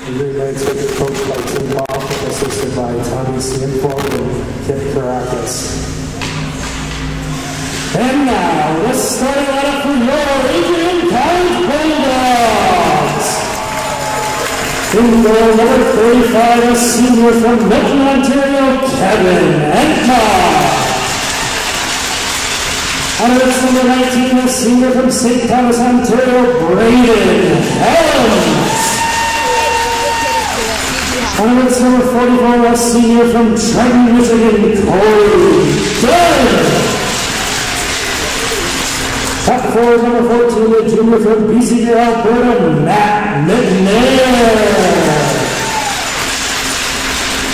Relays are coached by Tim Ball, assisted by Tommy Stanford and Kip Caracas. And now, let's start it up for your Adrian College Bulldogs. In goal number 35, a senior from Milton, Ontario, Kevin Entma. Honors number 19, a senior from St. Thomas, Ontario, Braden Helms. Honors number 44, a senior from Trenton, Michigan, Corey Dunn. Top four, number 14, a junior from BC, Alberta, Matt McNair.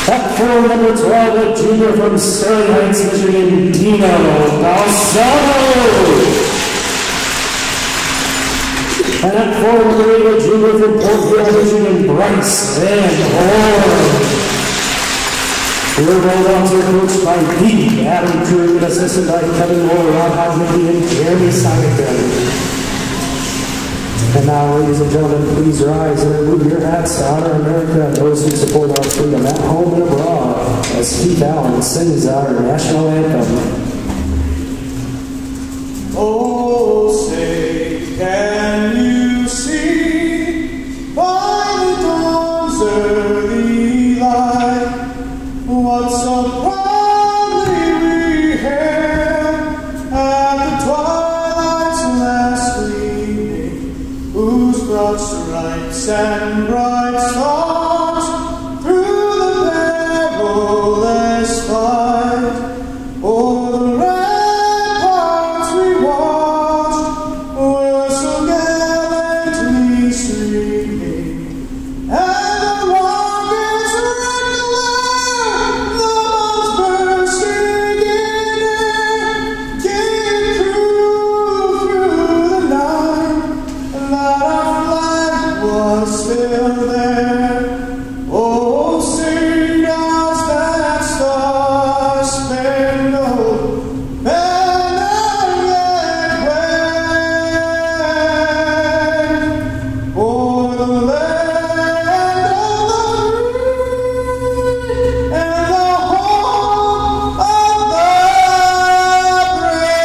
Top four, number 12, a junior from Sterling Heights, Michigan, Dino Balsamo. And at four, number 8, a junior from Portville, Michigan, Bryce Van Horn. Your Bulldogs are coached by the Adam Crew, and assisted by Kevin Moore, Ron Hodgman, and Jeremy Simington. And now, ladies and gentlemen, please rise and remove your hats to honor America and those who support our freedom at home and abroad as Keith Allen sings our national anthem. Oh, say, can you see by the dawn's early light what so proudly we hailed at the twilight's last gleaming, whose broad stripes and bright stars through the perilous fight o'er the ramparts we watched were so gallantly streaming, and the rockets red alert, the bombs bursting in air, came through the night, and that our flag was still there. Oh, sing does that star-spangled banner yet wave o'er the land of the free and the home of the brave.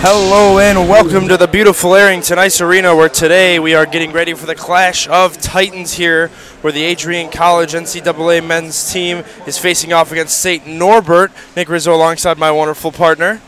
Hello and welcome to the beautiful Arrington Ice Arena, where today we are getting ready for the clash of titans here, where the Adrian College NCAA men's team is facing off against St. Norbert. Nick Rizzo alongside my wonderful partner.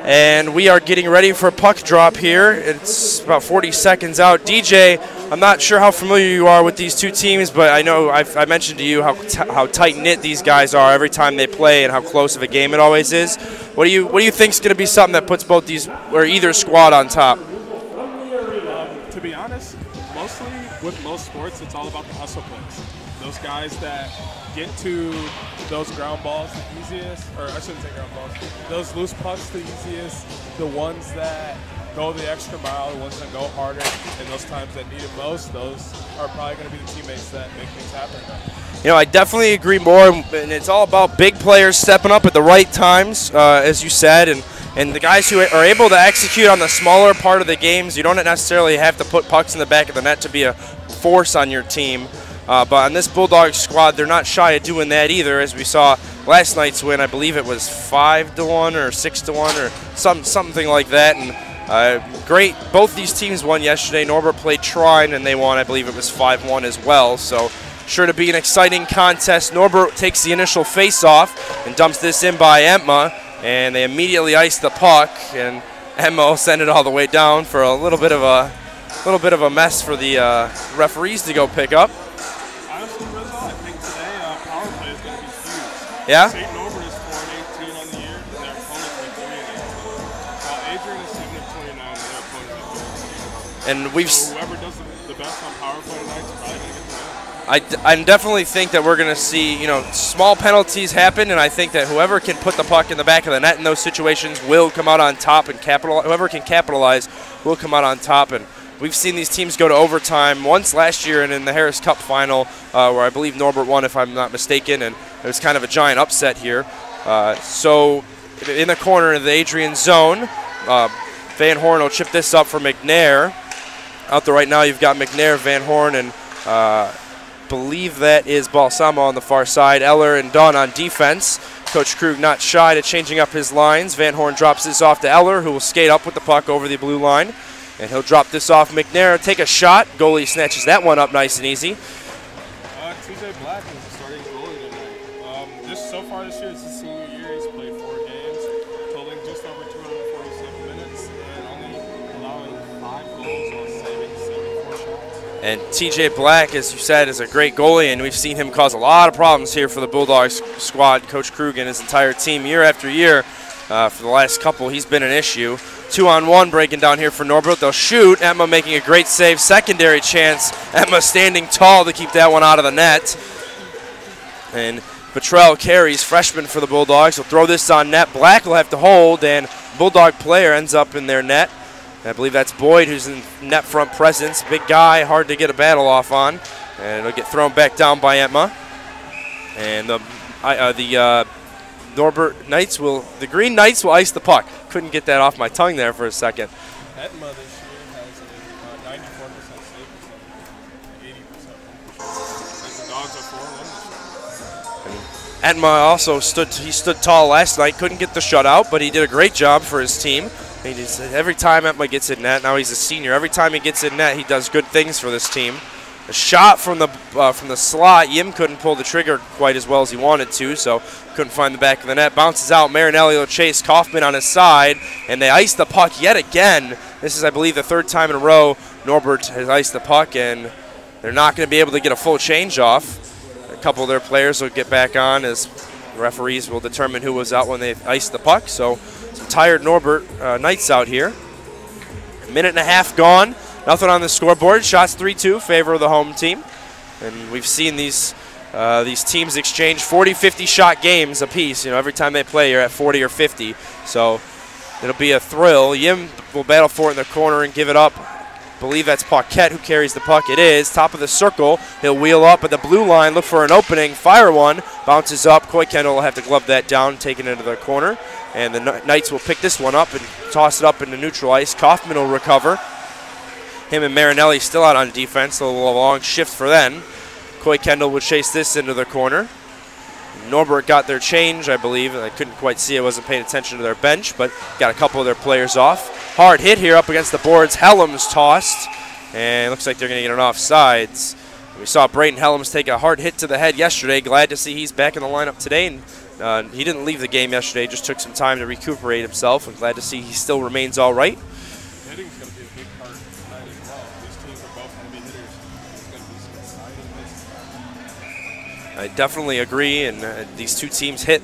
And we are getting ready for puck drop here. It's about 40 seconds out. DJ, I'm not sure how familiar you are with these two teams, but I know I mentioned to you how tight-knit these guys are every time they play and how close of a game it always is. What do you think is going to be something that puts both these, or either squad, on top? To be honest, mostly with most sports, it's all about the hustle plays. Those guys that get to those ground balls the easiest, or I shouldn't say ground balls, those loose pucks the easiest, the ones that go the extra mile, the ones that go harder, and those times that need it most, those are probably going to be the teammates that make things happen. You know, I definitely agree more, and it's all about big players stepping up at the right times, as you said, and the guys who are able to execute on the smaller part of the games. You don't necessarily have to put pucks in the back of the net to be a force on your team. But on this Bulldogs squad, they're not shy of doing that either, as we saw last night's win. I believe it was 5-1 or 6-1 or something like that. And great, both these teams won yesterday. Norbert played Trine, and they won. I believe it was 5-1 as well. So sure to be an exciting contest. Norbert takes the initial face-off and dumps this in by Entma, and they immediately ice the puck, and Entma will send it all the way down for a little bit of a mess for the referees to go pick up. Honestly, Rizzo, I think today power play is going to be huge. Yeah? St. Norbert is 4-18 on the year, and their opponents are 3-18. While Adrian is 7-29, and their opponents are 4-18. And we've So whoever does the best on power play tonight is probably going to get the win. I definitely think that we're going to see, small penalties happen, and I think that whoever can put the puck in the back of the net in those situations will come out on top, and whoever can capitalize will come out on top. And we've seen these teams go to overtime once last year, and in the Harris Cup final, where I believe Norbert won, if I'm not mistaken, and it was kind of a giant upset here. So in the corner of the Adrian zone. Van Horn will chip this up for McNair. Out there right now, you've got McNair, Van Horn, and believe that is Balsamo on the far side. Eller and Dunn on defense. Coach Krug not shy to changing up his lines. Van Horn drops this off to Eller, who will skate up with the puck over the blue line. And he'll drop this off McNair, take a shot. Goalie snatches that one up nice and easy. TJ Black is the starting goalie tonight. So far this year, it's his senior year. He's played 4 games, totaling just over 247 minutes, and only allowing 5 goals while saving 74 shots. And TJ Black, as you said, is a great goalie, and we've seen him cause a lot of problems here for the Bulldogs squad. Coach Krug and his entire team, year after year, for the last couple, he's been an issue. 2-on-1 breaking down here for Norbert. They'll shoot. Emma making a great save. Secondary chance. Emma standing tall to keep that one out of the net. And Petrell carries, freshman for the Bulldogs. He'll throw this on net. Black will have to hold, and Bulldog player ends up in their net. I believe that's Boyd, who's in net front presence. Big guy, hard to get a battle off on. And it'll get thrown back down by Emma. And the Green Knights will ice the puck. Couldn't get that off my tongue there for a second. Etma this year has a 94% save percentage, 80%. As the Dogs are 4-1 this year. Etma also stood tall last night. Couldn't get the shutout, but he did a great job for his team. Every time Etma gets in net, now he's a senior. Every time he gets in net, he does good things for this team. A shot from the slot. Yim couldn't pull the trigger quite as well as he wanted to, so couldn't find the back of the net. Bounces out. Marinelli will chase Kaufman on his side, and they ice the puck yet again. This is, I believe, the 3rd time in a row Norbert has iced the puck, and they're not going to be able to get a full change off. A couple of their players will get back on as referees will determine who was out when they iced the puck. So some tired Norbert Knights out here. A minute and a half gone. Nothing on the scoreboard. Shots 3-2, favor of the home team. And we've seen these teams exchange 40, 50 shot games apiece. You know, every time they play, you're at 40 or 50. So it'll be a thrill. Yim will battle for it in the corner and give it up. I believe that's Paquette who carries the puck. It is. Top of the circle. He'll wheel up at the blue line, look for an opening, fire one. Bounces up. Coy Kendall will have to glove that down, take it into the corner. And the Knights will pick this one up and toss it up into neutral ice. Kaufman will recover. Him and Marinelli still out on defense. A long shift for them. Coy Kendall would chase this into the corner. Norbert got their change, I believe. I couldn't quite see. I wasn't paying attention to their bench, but got a couple of their players off. Hard hit here up against the boards. Helms tossed, and it looks like they're going to get an offsides. We saw Brayton Helms take a hard hit to the head yesterday. Glad to see he's back in the lineup today. And he didn't leave the game yesterday. Just took some time to recuperate himself. I'm glad to see he still remains all right. Hitting's going to be a big part tonight as well. These teams are both going to be hitters. It's going to be some exciting hits. I definitely agree, and these two teams hit.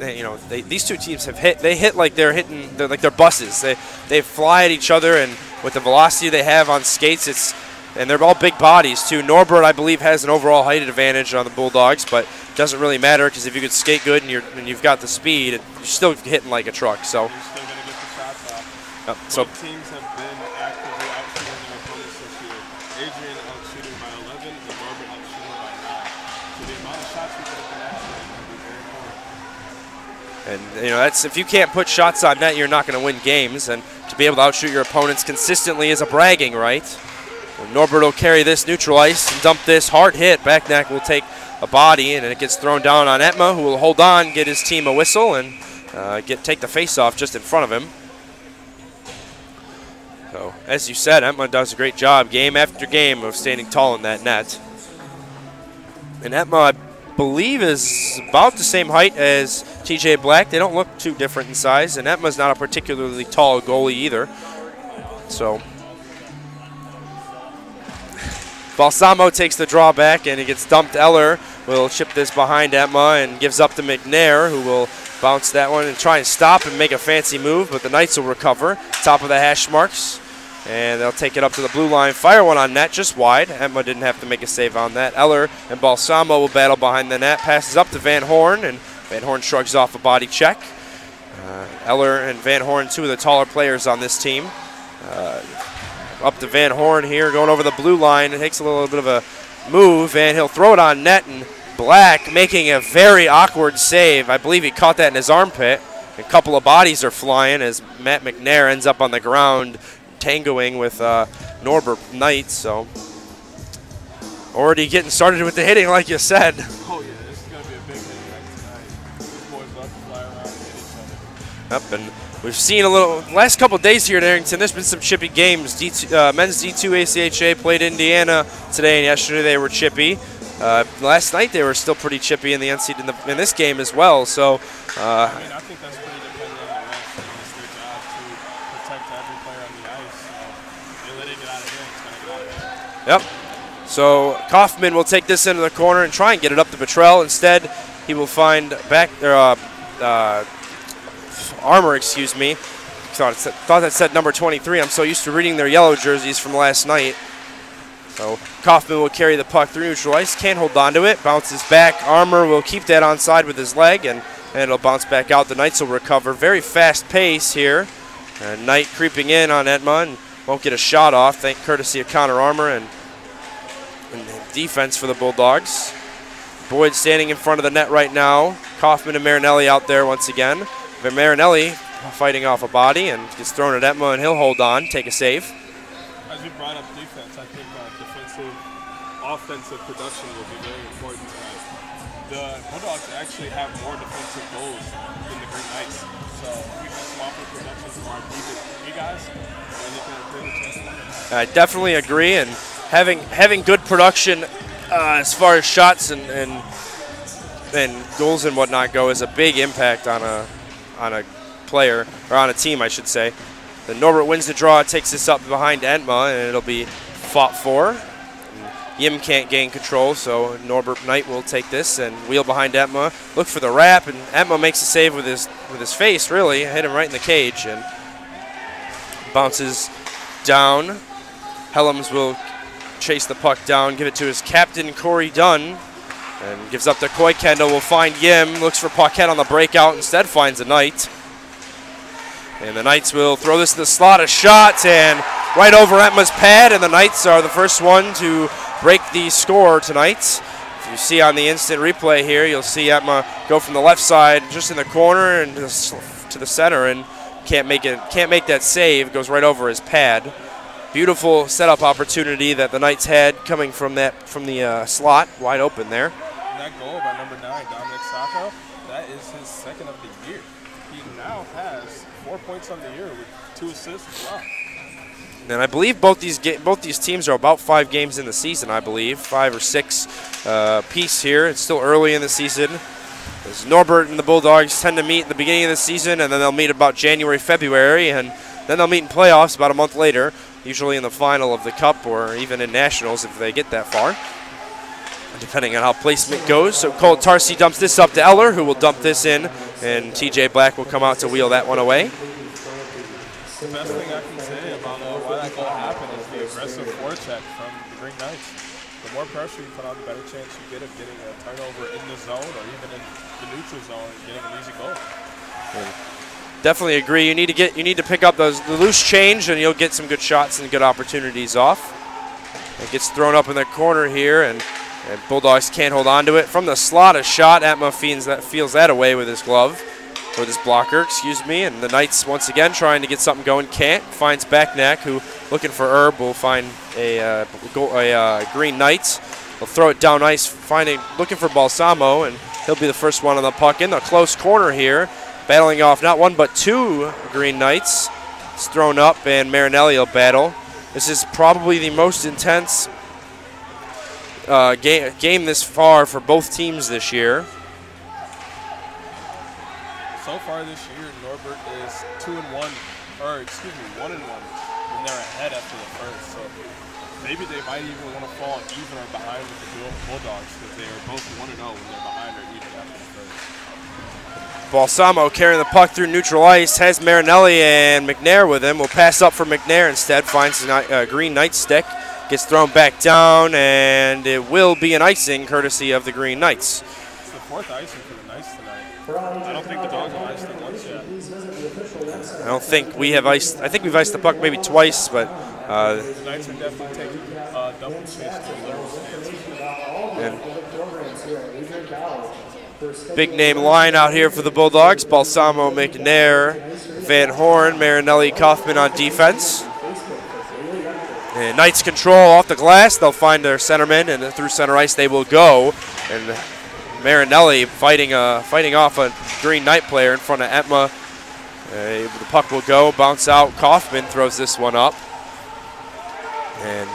These two teams have hit. They hit like they're hitting. They're like they're buses. They fly at each other, and with the velocity they have on skates, and they're all big bodies too. Norbert, I believe, has an overall height advantage on the Bulldogs, but it doesn't really matter because if you could skate good and you've got the speed, you're still hitting like a truck. So. You're still going to get the shots off. Both teams have been actively outshooting their opponents this year. Adrian outshooting by 11 and Norbert outshooting by 9. So the amount of shots we put up in that is going to be very important. And that's if you can't put shots on net, you're not going to win games. And to be able to outshoot your opponents consistently is a bragging right. And Norbert will carry this neutral ice and dump this hard hit. Backneck will take a body, and it gets thrown down on Etma, who will hold on, get his team a whistle, and take the face-off just in front of him. So, as you said, Etma does a great job game after game of standing tall in that net. And Etma, I believe, is about the same height as TJ Black. They don't look too different in size, and Etma's not a particularly tall goalie either. So, Balsamo takes the draw back, and he gets dumped. Eller will chip this behind Etma and gives up to McNair, who will bounce that one and try and stop and make a fancy move, but the Knights will recover. Top of the hash marks, and they'll take it up to the blue line. Fire one on net, just wide. Etma didn't have to make a save on that. Eller and Balsamo will battle behind the net. Passes up to Van Horn, and Van Horn shrugs off a body check. Eller and Van Horn, two of the taller players on this team. Up to Van Horn here, going over the blue line. It takes a little bit of a move, and he'll throw it on net, and Black making a very awkward save. I believe he caught that in his armpit. A couple of bodies are flying as Matt McNair ends up on the ground tangoing with Norbert Knight. So already getting started with the hitting, like you said. Oh yeah, this is gonna be a big hitting night tonight. These boys love to fly around and hit each other. Yep, and we've seen a little last couple of days here at Arrington. There's been some chippy games. Men's D2 ACHA played Indiana today, and yesterday they were chippy. Last night they were still pretty chippy in the in this game as well. So I mean, I think that's pretty dependent on the refs. It's their job to protect every player on the ice. So if they let it get out of here, it's gonna get out of here. yep. So Kaufman will take this into the corner and try and get it up to Petrell. Instead, he will find Armour, excuse me. Thought that said number 23. I'm so used to reading their yellow jerseys from last night. So Kaufman will carry the puck through neutral ice, can't hold on to it, bounces back. Armour will keep that onside with his leg, and it'll bounce back out. The Knights will recover. Very fast pace here. And Knight creeping in on Edma and won't get a shot off, courtesy of Connor Armour and defense for the Bulldogs. Boyd standing in front of the net right now. Kaufman and Marinelli out there once again. But Marinelli fighting off a body and gets thrown at Edma, and he'll hold on, take a save. As you brought up defense, I think offensive production will be very important tonight. The Bulldogs actually have more defensive goals than the Green Knights. So if we get some offensive production from our D guys, then they can bring a chance to win. I definitely agree, and having good production as far as shots and goals and whatnot go is a big impact on a player, or on a team, I should say. The Norbert wins the draw, takes this up behind Edma, and it'll be fought for. Yim can't gain control, so Norbert Knight will take this and wheel behind Edma. Look for the wrap, and Edma makes a save with his face, really. Hit him right in the cage, and bounces down. Helms will chase the puck down, give it to his captain, Corey Dunn, and gives up to Coy Kendall. Will find Yim, looks for Paquette on the breakout, instead finds a Knight. And the Knights will throw this to the slot, a shot, and right over Edma's pad, and the Knights are the first one to break the score tonight. If you see on the instant replay here, you'll see Edma go from the left side, just in the corner, and to the center, and can't make that save. Goes right over his pad. Beautiful setup opportunity that the Knights had coming from the slot, wide open there. And that goal by number 9, Dominic Sacco, that is his second of the year. He now has 4 points on the year with 2 assists as well. And I believe both these teams are about 5 games in the season, I believe. 5 or 6 piece here. It's still early in the season. As Norbert and the Bulldogs tend to meet at the beginning of the season, and then they'll meet about January, February, and then they'll meet in playoffs about a month later, usually in the final of the Cup or even in Nationals if they get that far, depending on how placement goes. So Cole Tarsi dumps this up to Eller, who will dump this in, and TJ Black will come out to wheel that one away. The best thing I can say about why that goal happened is the aggressive forecheck from the Green Knights. The more pressure you put on, the better chance you get of getting a turnover in the zone or even in the neutral zone and getting an easy goal. Definitely agree. You need to pick up the loose change, and you'll get some good shots and good opportunities off. It gets thrown up in the corner here, and Bulldogs can't hold on to it. From the slot, a shot. Atma feels that away with his glove, with his blocker, excuse me. And the Knights once again trying to get something going. Can't. Finds Backnack, who looking for Herb will find a Green Knight. Will throw it down ice, looking for Balsamo, and he'll be the first one on the puck in the close corner here. Battling off not 1 but 2 Green Knights. It's thrown up, and Marinelli will battle. This is probably the most intense game this far for both teams this year. So far this year, Norbert is 1-1, when they're ahead after the first. So maybe they might even want to fall even or behind with the Bulldogs because they are both 1-0 when they're behind or even after the first. Balsamo carrying the puck through neutral ice, has Marinelli and McNair with him. Will pass up for McNair instead, finds a Green Knight stick, gets thrown back down, and it will be an icing courtesy of the Green Knights. It's the 4th icing for the Knights tonight. I don't think the Dogs have iced them once yet. I don't think we have iced. I think we've iced the puck maybe twice, but the Knights are definitely taking double chase to the Liberals. And big name line out here for the Bulldogs. Balsamo, McNair, Van Horn, Marinelli, Kaufman on defense. And Knights control off the glass. They'll find their centerman, and through center ice they will go. And Marinelli fighting off a Green Knight player in front of Etma. The puck will go, bounce out. Kaufman throws this one up. And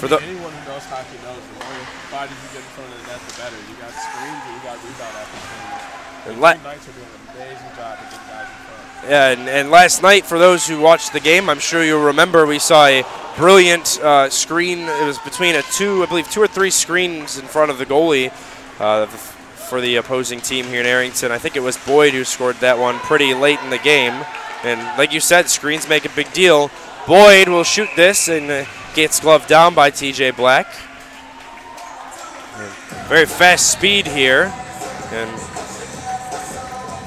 anyone who knows hockey knows the more bodies you get in front of the net, the better. You got screens and you got rebound opportunities. The Green Knights are doing an amazing job of getting guys in front. Yeah, and last night, for those who watched the game, I'm sure you'll remember we saw a brilliant screen. It was between I believe two or three screens in front of the goalie for the opposing team here in Arrington. I think it was Boyd who scored that one pretty late in the game. And like you said, screens make a big deal. Boyd will shoot this and gets gloved down by TJ Black. And very fast speed here. And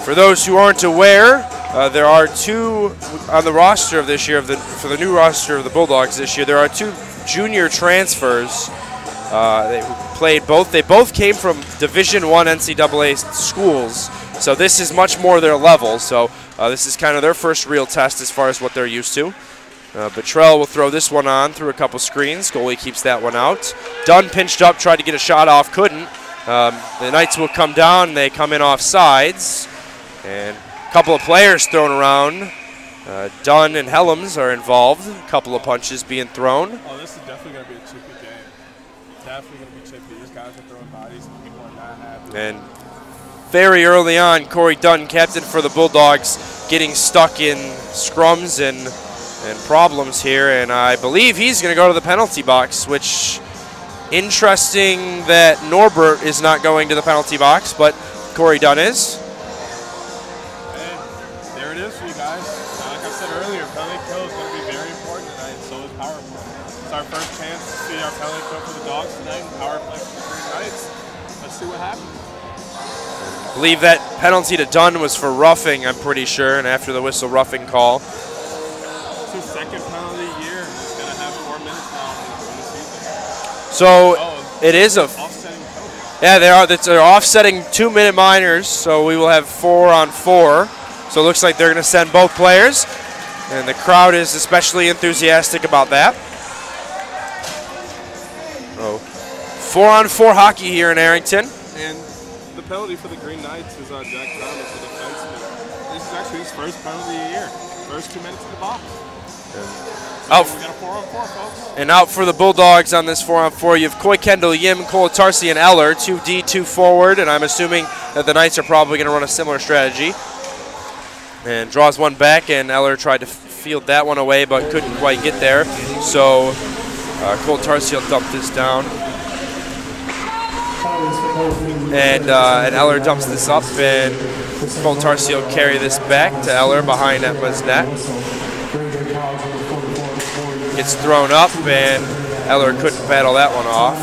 for those who aren't aware, there are two on the roster of this year, for the new roster of the Bulldogs this year, there are two junior transfers. They played both. They both came from Division I NCAA schools, so this is much more their level. So this is kind of their first real test as far as what they're used to. Bottrell will throw this one on through a couple screens. Goalie keeps that one out. Dunn pinched up, tried to get a shot off, couldn't. The Knights will come down. They come in off sides. And a couple of players thrown around. Dunn and Helms are involved. A couple of punches being thrown. Oh, this is definitely going to be a chippy game. Definitely going to be chippy. These guys are throwing bodies and people are not happy. And very early on, Corey Dunn, captain for the Bulldogs, getting stuck in scrums and problems here. And I believe he's going to go to the penalty box, which interesting that Norbert is not going to the penalty box, but Corey Dunn is. There it is for you guys. Like I said earlier, penalty kill is going to be very important tonight, and so is power play. It's our first chance to see our penalty kill for the Dogs tonight, and power play for the Green Knights. Let's see what happens. I believe that penalty to Dunn was for roughing, I'm pretty sure, and after the whistle, roughing call. It's his second penalty year. He's going to have 4 minutes now in the season. So it is a... Offsetting penalty. Yeah, they're offsetting 2-minute minors, so we will have 4-on-4. So it looks like they're going to send both players, and the crowd is especially enthusiastic about that. Oh, 4-on-4 hockey here in Arrington. And the penalty for the Green Knights is Jack Thomas, the defenseman. This is actually his first penalty of the year. First 2 minutes in the box. So we got a 4-on-4, folks. And out for the Bulldogs on this 4-on-4, you have Coy Kendall, Yim, Colatarsi, and Eller, 2D, 2 forward, and I'm assuming that the Knights are probably going to run a similar strategy. And draws one back, and Eller tried to field that one away, but couldn't quite get there. So Colatarsi will dump this down. And Eller dumps this up, and Colatarsi will carry this back to Eller behind Etma's net. Gets thrown up, and Eller couldn't battle that one off.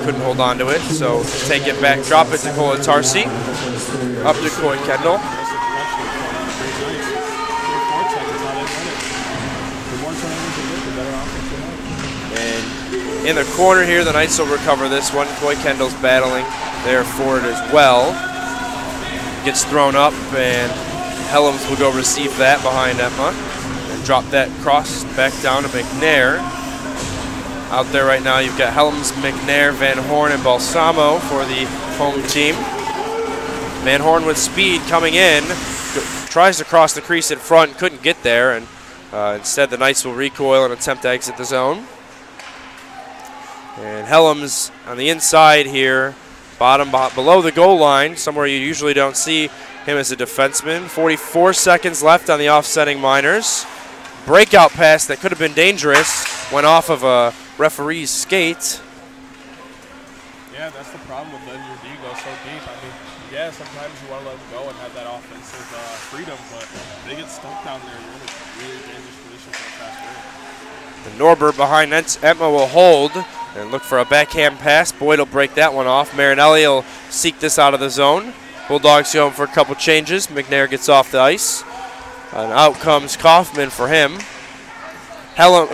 Couldn't hold on to it, so take it back, drop it to Colatarsi. Up to Coy Kendall. And in the corner here, the Knights will recover this one. Coy Kendall's battling there for it as well. Gets thrown up, and Helms will go receive that behind Etma. And drop that cross back down to McNair. Out there right now, you've got Helms, McNair, Van Horn, and Balsamo for the home team. Van Horn with speed coming in. Tries to cross the crease in front, couldn't get there, and instead the Knights will recoil and attempt to exit the zone. And Helms on the inside here, below the goal line, somewhere you usually don't see him as a defenseman. 44 seconds left on the offsetting minors. Breakout pass that could have been dangerous, went off of a referee's skate. Yeah, that's the problem with letting your D go so deep. I mean, yeah, sometimes you want to let them go and have that offensive freedom, but if they get stuck down there, you're in a really dangerous position for a fast break. And Norbert behind Etma will hold and look for a backhand pass. Boyd will break that one off. Marinelli will seek this out of the zone. Bulldogs go for a couple changes. McNair gets off the ice. And out comes Kaufman for him. Balsamo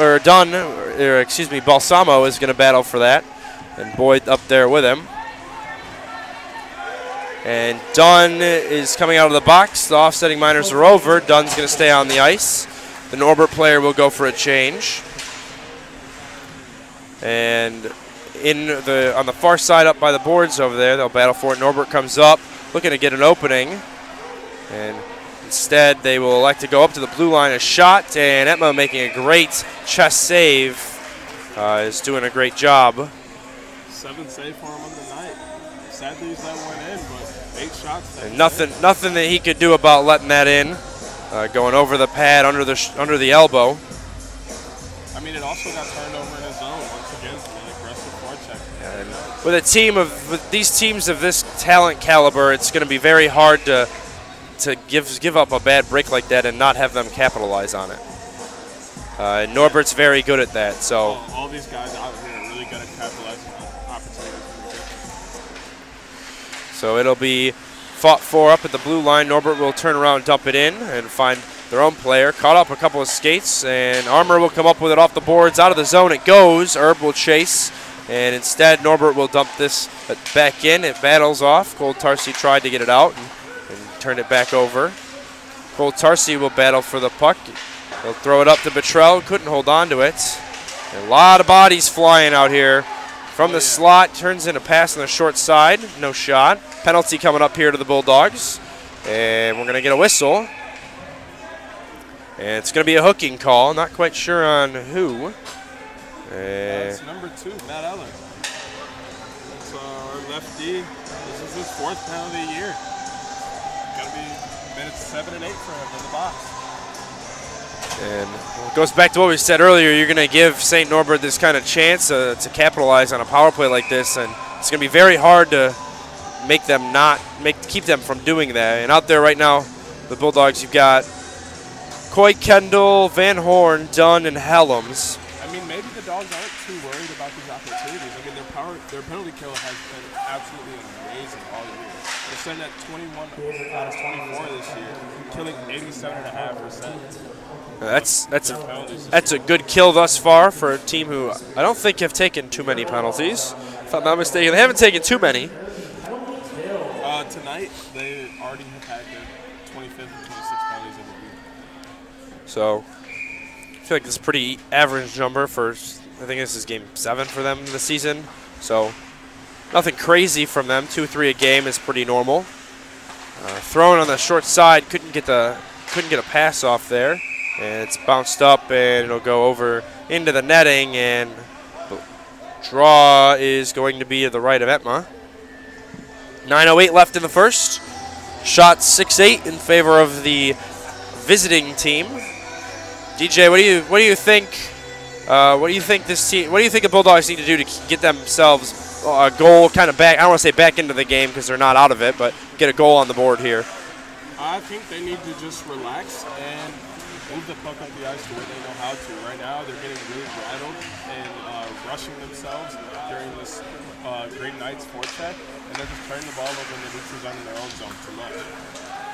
is going to battle for that. And Boyd up there with him. And Dunn is coming out of the box. The offsetting minors are over. Dunn's going to stay on the ice. The Norbert player will go for a change. And on the far side up by the boards over there, they'll battle for it. Norbert comes up, looking to get an opening. And instead, they will elect to go up to the blue line. A shot, and Etma making a great chest save. Is doing a great job. 7 save for him on the night. Sad that that went in, but 8 shots. And nothing that he could do about letting that in. Going over the pad, under the elbow. I mean, it also got turned over in his zone once again. An aggressive forecheck. And with these teams of this talent caliber, it's going to be very hard to give up a bad break like that and not have them capitalize on it. Norbert's very good at that. So all these guys out here are really good at capitalizing on opportunities. So it'll be fought for up at the blue line. Norbert will turn around, dump it in, and find their own player. Caught up a couple of skates, and Armour will come up with it off the boards. Out of the zone it goes. Herb will chase, and instead Norbert will dump this back in. It battles off. Cole Tarsi tried to get it out and turn it back over. Cole Tarsi will battle for the puck. He'll throw it up to Betrell. Couldn't hold on to it. A lot of bodies flying out here. From the slot, turns in a pass on the short side. No shot. Penalty coming up here to the Bulldogs. And we're going to get a whistle. And it's going to be a hooking call. Not quite sure on who. That's number 2, Matt Eller. That's our lefty. This is his 4th penalty of the year. Got to be minutes 7 and 8 for him in the box. And it goes back to what we said earlier. You're going to give St. Norbert this kind of chance to capitalize on a power play like this, and it's going to be very hard to keep them from doing that. And out there right now, the Bulldogs, you've got Coy, Kendall, Van Horn, Dunn, and Helms. I mean, maybe the Dogs aren't too worried about these opportunities. I mean, their penalty kill has been absolutely amazing all year. They're sitting at 21 out of 24 this year, killing 87.5%. That's a good kill thus far for a team who I don't think have taken too many penalties. If I'm not mistaken, they haven't taken too many. Tonight, they already have had their 25th and 26th penalties in the league. So I feel like this is a pretty average number for, I think this is game 7 for them this season. So nothing crazy from them. 2-3 a game is pretty normal. Thrown on the short side, couldn't get a pass off there. And it's bounced up, and it'll go over into the netting, and draw is going to be to the right of Etma. 9:08 left in the first. Shot 6-8 in favor of the visiting team. DJ, what do you think? What do you think this team? What do you think the Bulldogs need to do to get themselves a goal, kind of back? I don't want to say back into the game because they're not out of it, but get a goal on the board here. I think they need to just relax and move the puck up the ice the way they know how to. Right now, they're getting really rattled and rushing themselves during this Green Knights forecheck, and they're just turning the ball over in the neutral zone in their own zone too much.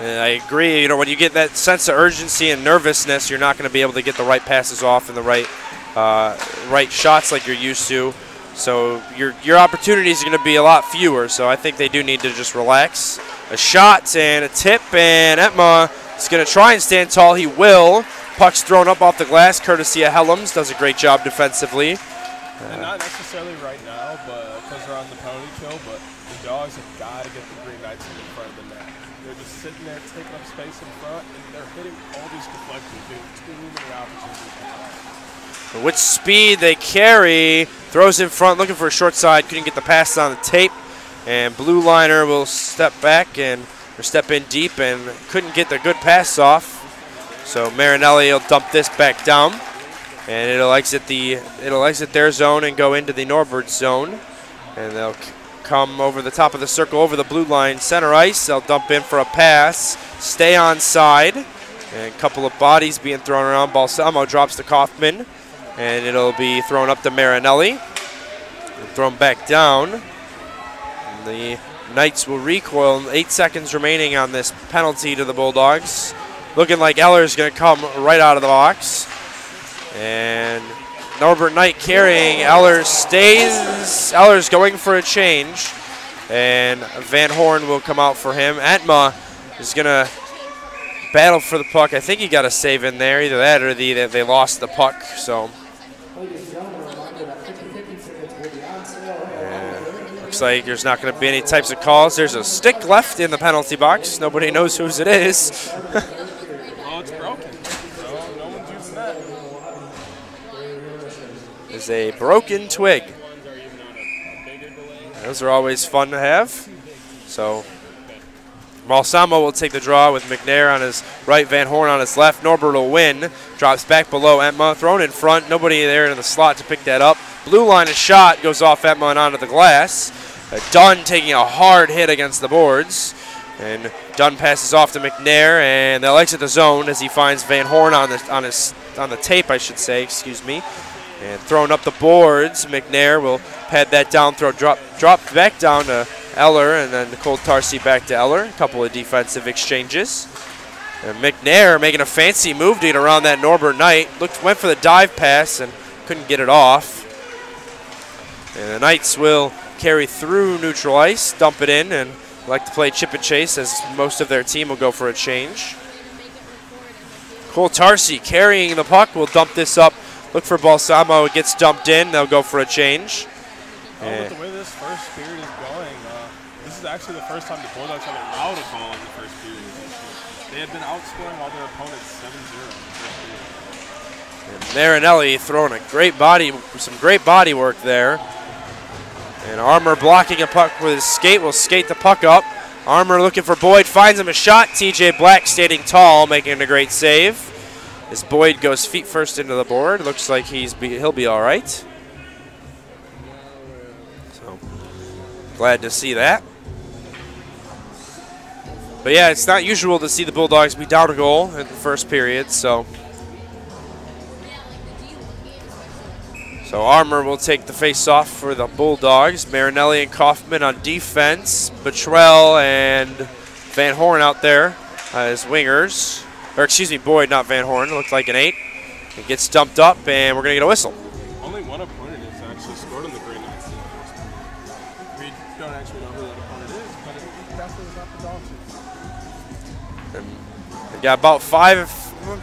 I agree. You know, when you get that sense of urgency and nervousness, you're not going to be able to get the right passes off and the right shots like you're used to. So your opportunities are going to be a lot fewer. So I think they do need to just relax. A shot and a tip, and Etma is going to try and stand tall. He will. Puck's thrown up off the glass, courtesy of Helms. Does a great job defensively. And not necessarily right now, but because they're on the penalty kill. But the Dogs have got to get the Green Knights in front of the net. They're just sitting there, taking up space in front, and they're hitting all these deflections, getting too many opportunities. With speed, they carry. Throws in front, looking for a short side. Couldn't get the pass on the tape. And blue liner will step back or step in deep and couldn't get the good pass off. So Marinelli will dump this back down, and it'll exit their zone and go into the Norbert zone. And they'll come over the top of the circle, over the blue line, center ice. They'll dump in for a pass, stay on side, and a couple of bodies being thrown around. Balsamo drops to Kaufman, and it'll be thrown up to Marinelli. And thrown back down. The Knights will recoil. 8 seconds remaining on this penalty to the Bulldogs. Looking like Eller's going to come right out of the box. And Norbert Knight carrying. Eller stays. Eller's going for a change. And Van Horn will come out for him. Atma is going to battle for the puck. I think he got a save in there. Either that or they lost the puck. So looks like there's not going to be any types of calls. There's a stick left in the penalty box. Nobody knows whose it is. Well, it's broken, so no one's using that. Is a broken twig. Those are always fun to have. So Balsamo will take the draw with McNair on his right, Van Horn on his left. Norbert will win. Drops back below Etma. Thrown in front. Nobody there in the slot to pick that up. Blue line of shot goes off Etma and onto the glass. Dunn taking a hard hit against the boards. And Dunn passes off to McNair, and they'll exit the zone as he finds Van Horn on the tape, I should say, excuse me. And thrown up the boards. McNair will pad that down throw, drop back down to Eller, and then Nicole Tarsi back to Eller. A couple of defensive exchanges. And McNair making a fancy move to get around that Norbert Knight. Went for the dive pass and couldn't get it off. And the Knights will carry through neutral ice, dump it in, and like to play chip and chase as most of their team will go for a change. Cole Tarsi carrying the puck will dump this up. Look for Balsamo. It gets dumped in. They'll go for a change. With the way this first period is going, this is actually the first time the Bulldogs have allowed a goal in the first period. They have been outscoring all their opponents 7-0 in the first period. And Marinelli throwing some great body work there. And Armour blocking a puck with his skate will skate the puck up. Armour looking for Boyd, finds him a shot. TJ Black standing tall, making a great save. As Boyd goes feet first into the board, looks like he'll be all right. So glad to see that. But yeah, it's not usual to see the Bulldogs be down a goal in the first period. So Armour will take the face-off for the Bulldogs. Marinelli and Kaufman on defense. Betrell and Van Horn out there as wingers. Or excuse me, Boyd, not Van Horn. It looks like an 8. It gets dumped up, and we're going to get a whistle. Only one opponent has actually scored on the Green Knights. We don't actually know who that opponent is, but it passes off the dog. We got about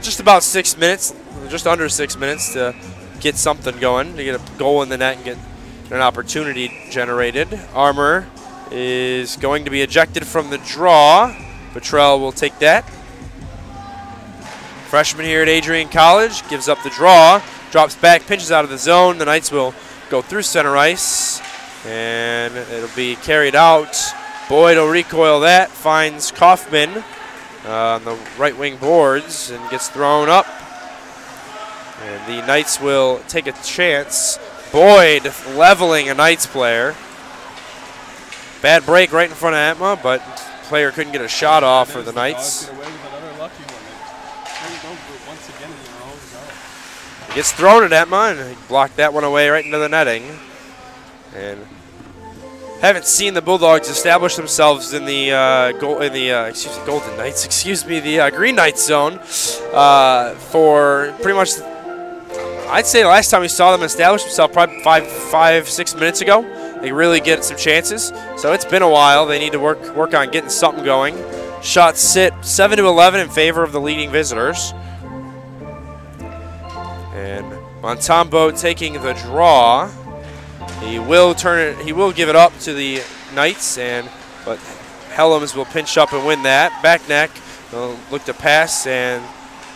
just about 6 minutes, just under 6 minutes to get something going, to get a goal in the net and get an opportunity generated. Armour is going to be ejected from the draw. Betrell will take that. Freshman here at Adrian College gives up the draw, drops back, pinches out of the zone. The Knights will go through center ice, and it'll be carried out. Boyd will recoil that, finds Kaufman on the right wing boards and gets thrown up. And the Knights will take a chance. Boyd leveling a Knights player. Bad break right in front of Atma, but player couldn't get a shot off for the Knights. He gets thrown at Etma, and he blocked that one away right into the netting. And haven't seen the Bulldogs establish themselves in the Golden Knights, the Green Knights zone for pretty much. I'd say the last time we saw them establish themselves probably 5-6 minutes ago. They really get some chances, so it's been a while. They need to work on getting something going. Shots sit 7-11 in favor of the leading visitors. And Montembeault taking the draw. He will give it up to the Knights, but Helms will pinch up and win that. Back neck, they'll look to pass, and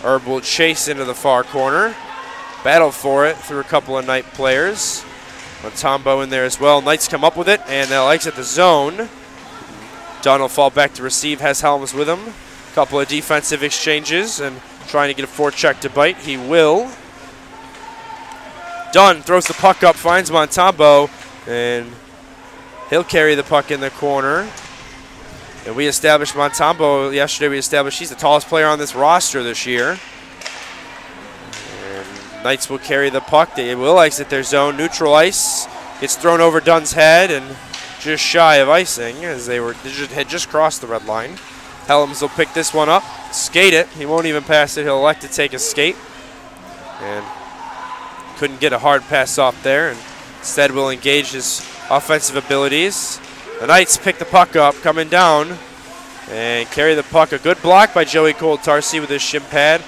Erb will chase into the far corner. Battle for it through a couple of Knight players. Montembeault in there as well. Knights come up with it, and they'll exit the zone. Dunn will fall back to receive, has Helms with him. A couple of defensive exchanges, and trying to get a forecheck to bite. He will. Dunn throws the puck up, finds Montembeault, and he'll carry the puck in the corner. And we established Montembeault yesterday. He's the tallest player on this roster this year. And Knights will carry the puck. They will exit their zone. Neutral ice. It's thrown over Dunn's head and just shy of icing as they had just crossed the red line. Helms will pick this one up, skate it. He won't even pass it. He'll elect to take a skate. And couldn't get a hard pass off there, and instead will engage his offensive abilities The Knights pick the puck up, coming down, and carry the puck. A good block by Joey Cole-Tarsi with his shin pad.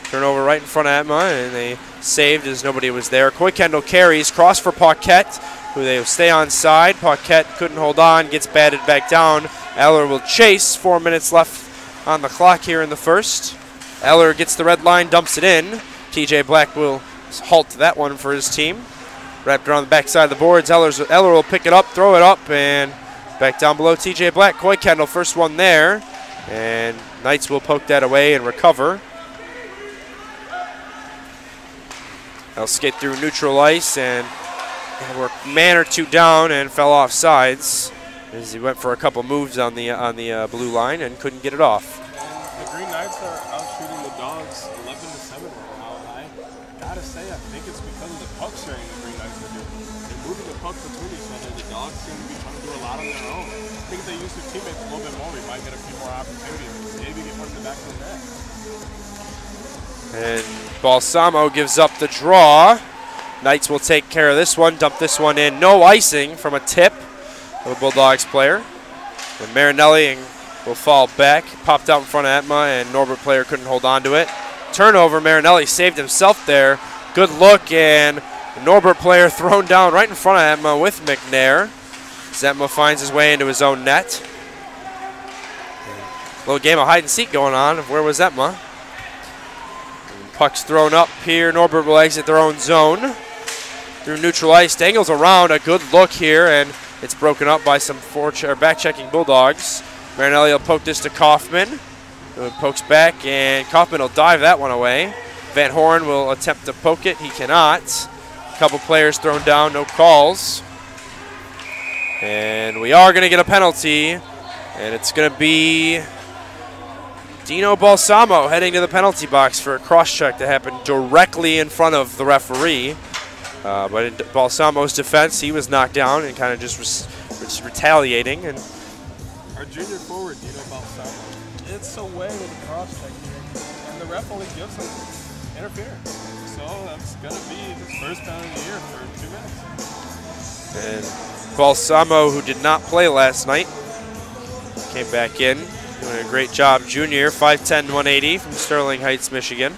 Turnover right in front of Atma, and they saved as nobody was there. Coy Kendall carries, cross for Paquette, who they will stay on side. Paquette couldn't hold on, gets batted back down. Eller will chase. 4 minutes left on the clock here in the first. Eller gets the red line, dumps it in. TJ Black will halt that one for his team. Wrapped around the backside of the boards. Eller will pick it up, throw it up, and back down below TJ Black. Coy Kendall, first one there. And Knights will poke that away and recover. They'll skate through neutral ice and were a man or two down and fell off sides as he went for a couple moves on the blue line and couldn't get it off. The Green Knights are out shooting the Dogs 11-7 right now. I gotta say, I think it's because of the puck sharing the Green Knights are doing. They're moving the puck between each other. The Dogs seem to be trying to do a lot on their own. I think if they use their teammates a little bit more, we might get a few more opportunities. Maybe get one in the back of the net. And Balsamo gives up the draw. Knights will take care of this one, dump this one in. No icing from a tip of a Bulldogs player. And Marinelli will fall back. Popped out in front of Atma, and Norbert player couldn't hold on to it. Turnover, Marinelli saved himself there. Good look, and the Norbert player thrown down right in front of Atma with McNair. Atma finds his way into his own net. A little game of hide and seek going on. Where was Atma? Puck's thrown up here. Norbert will exit their own zone through neutral ice. Dangles around. A good look here, and it's broken up by some back-checking Bulldogs. Marinelli will poke this to Kaufman, who pokes back, and Kaufman will dive that one away. Van Horn will attempt to poke it. He cannot. A couple players thrown down. No calls. And we are going to get a penalty, and it's going to be Dino Balsamo heading to the penalty box for a cross-check that happened directly in front of the referee. But in Balsamo's defense, he was knocked down and kind of just retaliating. And our junior forward, Dino Balsamo, it's away with a cross-check here, and the ref only gives him interference. So that's going to be his first penalty of the year for 2 minutes. And Balsamo, who did not play last night, came back in. Doing a great job, junior, 5'10", 180 from Sterling Heights, Michigan.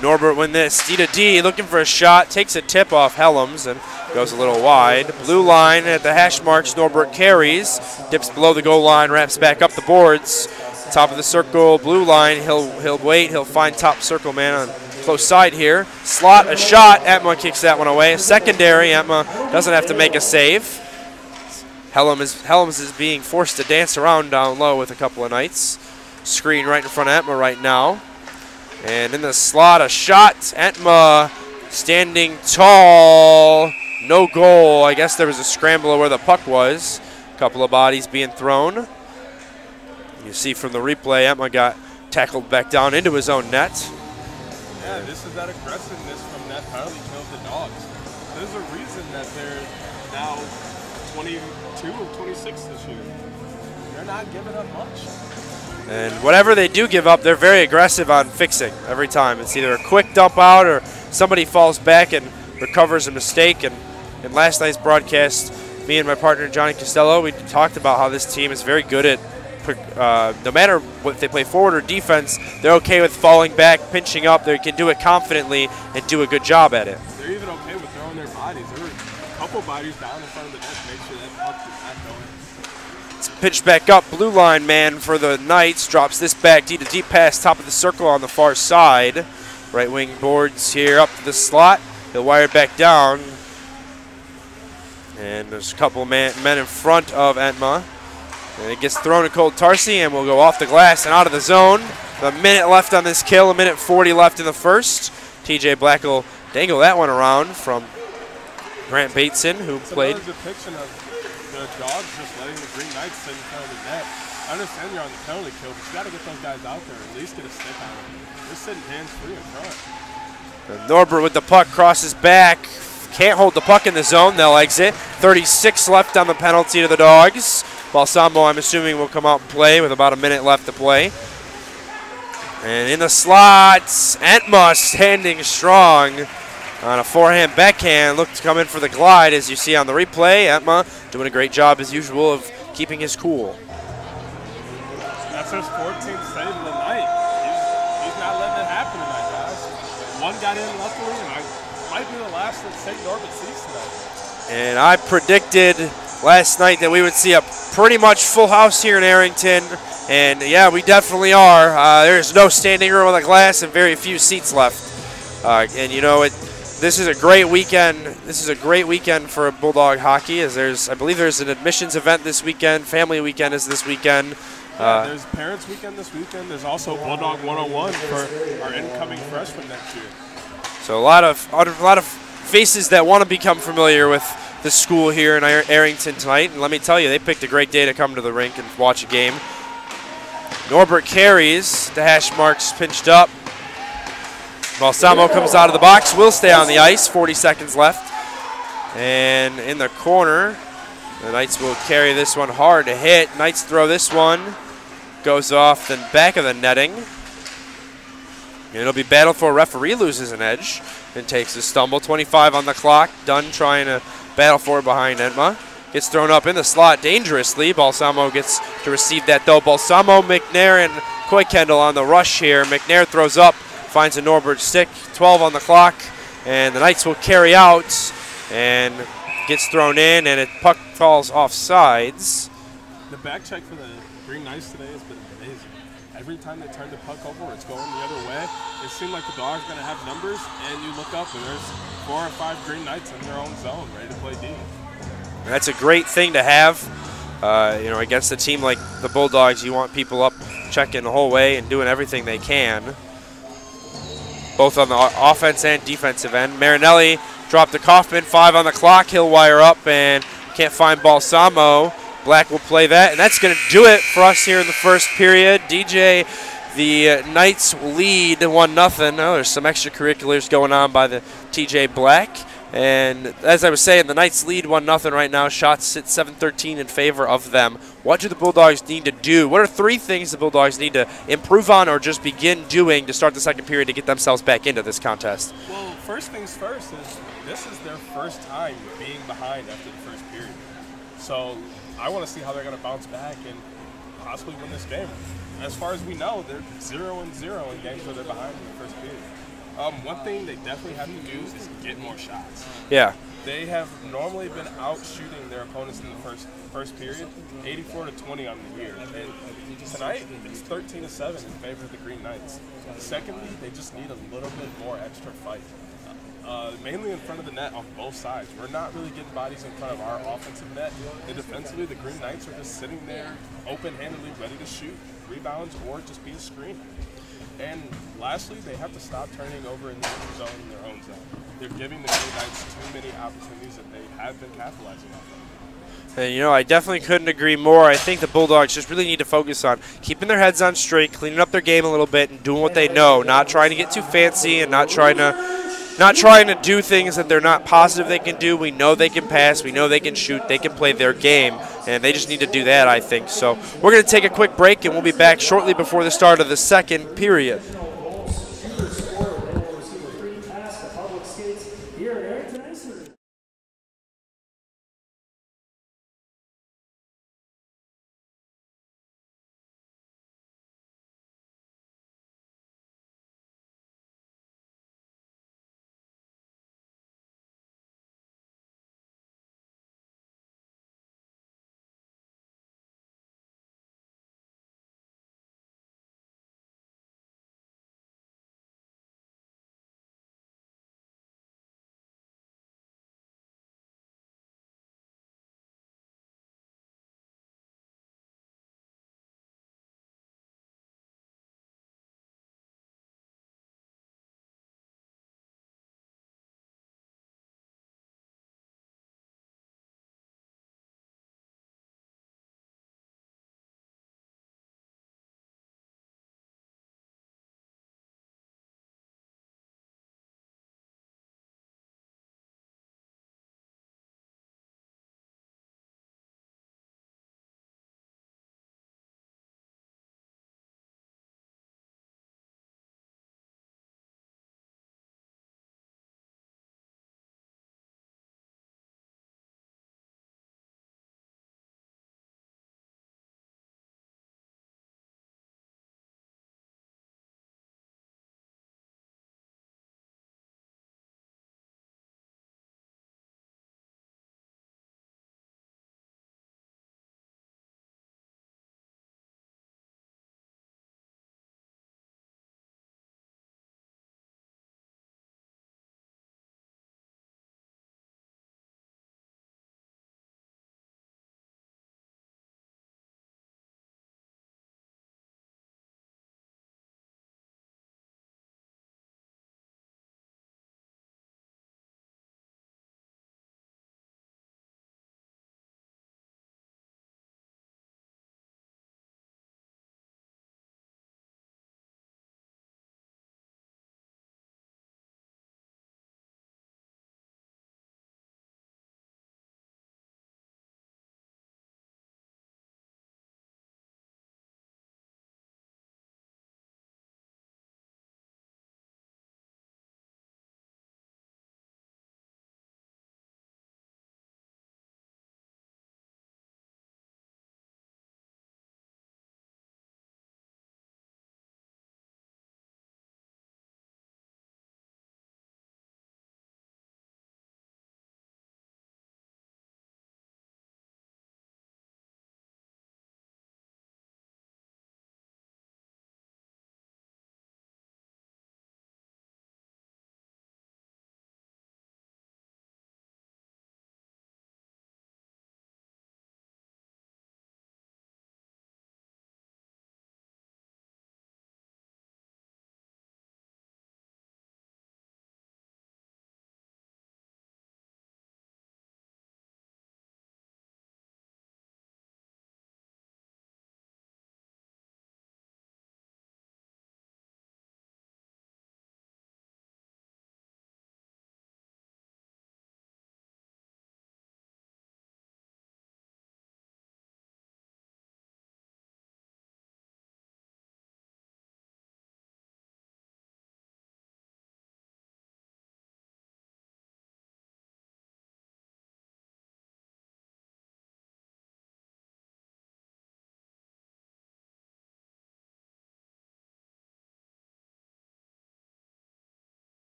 Norbert win this, D to D, looking for a shot, takes a tip off Helms and goes a little wide. Blue line at the hash marks, Norbert carries, dips below the goal line, wraps back up the boards. Top of the circle, blue line, he'll wait, he'll find top circle man on close side here. Slot, a shot, Atma kicks that one away. Secondary, Atma doesn't have to make a save. Helms is being forced to dance around down low with a couple of Knights. Screen right in front of Atma right now. And in the slot, a shot. Atma standing tall. No goal. I guess there was a scramble where the puck was. A couple of bodies being thrown. You see from the replay, Atma got tackled back down into his own net. Yeah, this is that aggressiveness from that penalty kill of the Dogs. There's a reason that they're now 22 of 26 this year. They're not giving up much. And whatever they do give up, they're very aggressive on fixing every time. It's either a quick dump out or somebody falls back and recovers a mistake. And in last night's broadcast, me and my partner Johnny Costello, we talked about how this team is very good at, no matter what they play forward or defense, they're okay with falling back, pinching up. They can do it confidently and do a good job at it. They're even okay with throwing their bodies. There were a couple bodies down in front of the net to make sure that puck is not going. It's pitched back up. Blue line man for the Knights drops this back. D to deep pass, top of the circle on the far side. Right wing boards here up to the slot. He'll wire it back down. And there's a couple men in front of Atma. And it gets thrown to Cole-Tarsi and will go off the glass and out of the zone. A minute left on this kill, a minute 40 left in the first. TJ Black will dangle that one around from Grant Bateson, who played. It's another depiction of the Dogs just letting the Green Knights sit in front of the net. I understand you're on the penalty kill, but you got to get those guys out there and at least get a stick on them. They're sitting hands-free in front. And Norbert with the puck crosses back. Can't hold the puck in the zone. They'll exit. 36 left on the penalty to the Dogs. Balsamo, I'm assuming, will come out and play with about a minute left to play. And in the slots, Atma standing strong. on a forehand backhand. Looked to come in for the glide, as you see on the replay. Etma doing a great job, as usual, of keeping his cool. That's his 14th save of the night. He's not letting it happen tonight, guys. One got in luckily, and I might be the last that St. Norbert sees tonight. And I predicted last night that we would see a pretty much full house here in Arrington. And yeah, we definitely are. There's no standing room on the glass and very few seats left. And you know, this is a great weekend. This is a great weekend for Bulldog hockey, as I believe there's an admissions event this weekend. Family weekend is this weekend. Yeah, there's Parents Weekend this weekend. There's also Bulldog 101 for our incoming freshmen next year. So a lot of faces that want to become familiar with the school here in Arrington tonight. And let me tell you, they picked a great day to come to the rink and watch a game. Norbert carries. The hash marks pinched up. Balsamo comes out of the box. Will stay on the ice. 40 seconds left. And in the corner, the Knights will carry this one hard to hit. Knights throw this one. Goes off the back of the netting. And it'll be battled for. A referee loses an edge and takes a stumble. 25 on the clock. Dunn trying to battle for it behind Etma. Gets thrown up in the slot dangerously. Balsamo gets to receive that though. Balsamo, McNair, and Koykendall on the rush here. McNair throws up, finds a Norbert stick. 12 on the clock. And the Knights will carry out and gets thrown in, and puck falls off sides. The back check for the Green Knights today has been amazing. Every time they turn the puck over, it's going the other way. It seemed like the Dogs going to have numbers, and you look up and there's 4 or 5 Green Knights in their own zone, ready to play D. That's a great thing to have. You know, against a team like the Bulldogs, you want people up checking the whole way and doing everything they can, both on the offense and defensive end. Marinelli dropped to Kaufman, 5 on the clock. He'll wire up and can't find Balsamo. Black will play that, and that's going to do it for us here in the first period. DJ, the Knights lead 1-0. Oh, there's some extracurriculars going on by the TJ Black. And as I was saying, the Knights lead 1-0 right now. Shots sit 7-13 in favor of them. What do the Bulldogs need to do? What are 3 things the Bulldogs need to improve on or just begin doing to start the second period to get themselves back into this contest? Well, first things first is this is their first time being behind after the first period. So I want to see how they're going to bounce back and possibly win this game. As far as we know, they're 0-0 in games where they're behind in the first period. One thing they definitely have to do is get more shots. Yeah. They have normally been out shooting their opponents in the first period, 84-20 on the year. And tonight, it's 13-7 in favor of the Green Knights. Secondly, they just need a little bit more extra fight. Mainly in front of the net on both sides. We're not really getting bodies in front of our offensive net. And defensively, the Green Knights are just sitting there open-handedly ready to shoot rebounds or just be a screen. And lastly, they have to stop turning over in the neutral zone in their own zone. They're giving the Green Knights too many opportunities that they have been capitalizing on. And, you know, I definitely couldn't agree more. I think the Bulldogs just really need to focus on keeping their heads on straight, cleaning up their game a little bit, and doing what they know, not trying to get too fancy and not trying to do things that they're not positive they can do. We know they can pass. We know they can shoot. They can play their game, and they just need to do that, I think. So we're going to take a quick break, and we'll be back shortly before the start of the second period.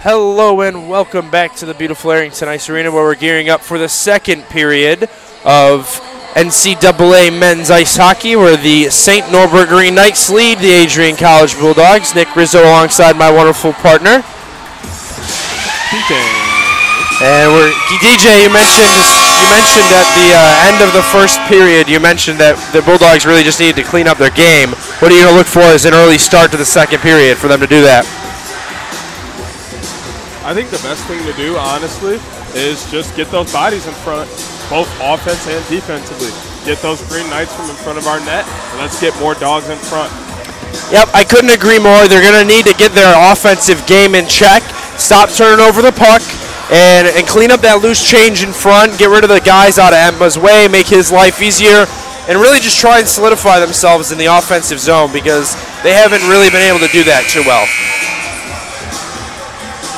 Hello and welcome back to the beautiful Arrington Ice Arena, where we're gearing up for the second period of NCAA men's ice hockey, where the St. Norbert Green Knights lead the Adrian College Bulldogs. Nick Rizzo alongside my wonderful partner. DJ. And DJ, you mentioned at the end of the first period, you mentioned that the Bulldogs really just needed to clean up their game. What are you going to look for as an early start to the second period for them to do that? I think the best thing to do, honestly, is just get those bodies in front, both offense and defensively. Get those Green Knights from in front of our net, and let's get more dogs in front. Yep, I couldn't agree more. They're going to need to get their offensive game in check, stop turning over the puck, and clean up that loose change in front, get rid of the guys out of Emma's way, make his life easier, and really just try and solidify themselves in the offensive zone, because they haven't really been able to do that too well.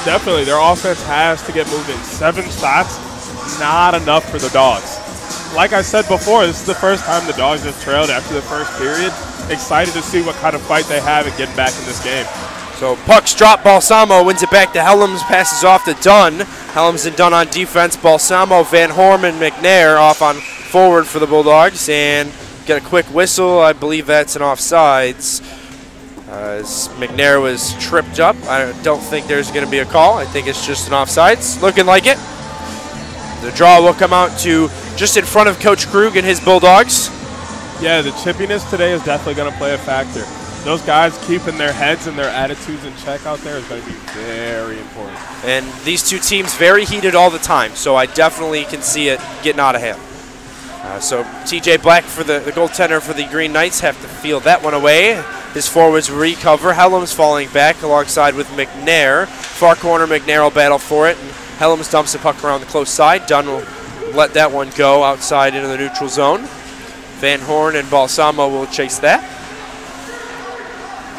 Definitely, their offense has to get moving. 7 shots, not enough for the Dogs. Like I said before, this is the first time the Dogs have trailed after the first period. Excited to see what kind of fight they have and getting back in this game. So pucks drop, Balsamo wins it back to Helms, passes off to Dunn. Helms and Dunn on defense, Balsamo, Van Horn, and McNair off on forward for the Bulldogs, and get a quick whistle. I believe that's an offsides. As McNair was tripped up. I don't think there's going to be a call. I think it's just an offsides. Looking like it. The draw will come out to just in front of Coach Krug and his Bulldogs. Yeah, the chippiness today is definitely going to play a factor. Those guys keeping their heads and their attitudes in check out there is going to be very important. And these two teams very heated all the time, so I definitely can see it getting out of hand. So TJ Black for the goaltender for the Green Knights have to field that one away. His forwards recover. Helms falling back alongside with McNair. Far corner, McNair will battle for it. And Helms dumps the puck around the close side. Dunn will let that one go outside into the neutral zone. Van Horn and Balsamo will chase that.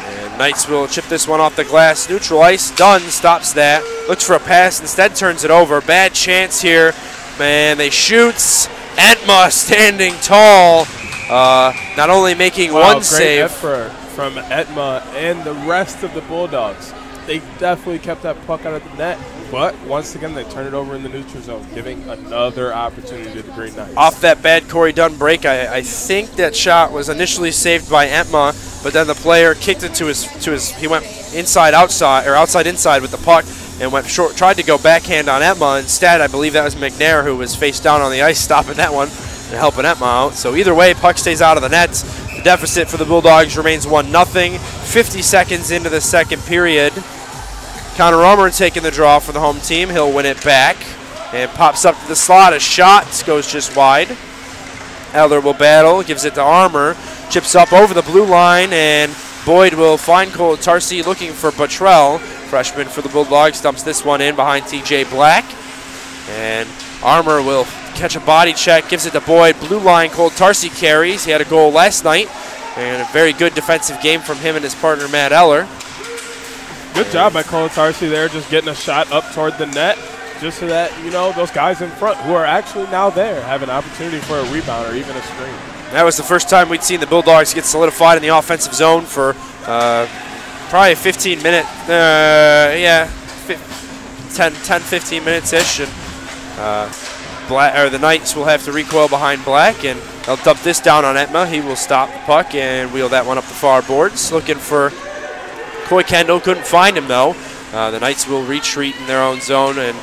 And Knights will chip this one off the glass. Neutral ice. Dunn stops that. Looks for a pass. Instead turns it over. Bad chance here. Man, they shoots. Etma standing tall. Not only making one save. Effort from Etma and the rest of the Bulldogs. They definitely kept that puck out of the net, but once again they turned it over in the neutral zone, giving another opportunity to the Green Knights. Off that bad Corey Dunn break, I think that shot was initially saved by Etma, but then the player kicked it to his he went inside outside or outside inside with the puck and went short, tried to go backhand on Etma. Instead, I believe that was McNair who was face down on the ice stopping that one and helping Etma out. So either way, puck stays out of the nets. The deficit for the Bulldogs remains 1-0. 50 seconds into the second period. Connor Romer taking the draw for the home team. He'll win it back and pops up to the slot. A shot goes just wide. Eller will battle, gives it to Armour. Chips up over the blue line, and Boyd will find Cole Tarsi looking for Buttrell. Freshman for the Bulldogs dumps this one in behind TJ Black. And Armour will catch a body check, gives it to Boyd. Blue line, Cole Tarsi carries. He had a goal last night. And a very good defensive game from him and his partner, Matt Eller. Good job by Cole Tarsi there, just getting a shot up toward the net, just so that, you know, those guys in front who are actually now there have an opportunity for a rebound or even a screen. That was the first time we'd seen the Bulldogs get solidified in the offensive zone for probably a 15-minute, 10-15 minutes-ish. And the Knights will have to recoil behind Black, and they'll dump this down on Etma. He will stop the puck and wheel that one up the far boards. Looking for Coy Kendall, couldn't find him though. The Knights will retreat in their own zone, and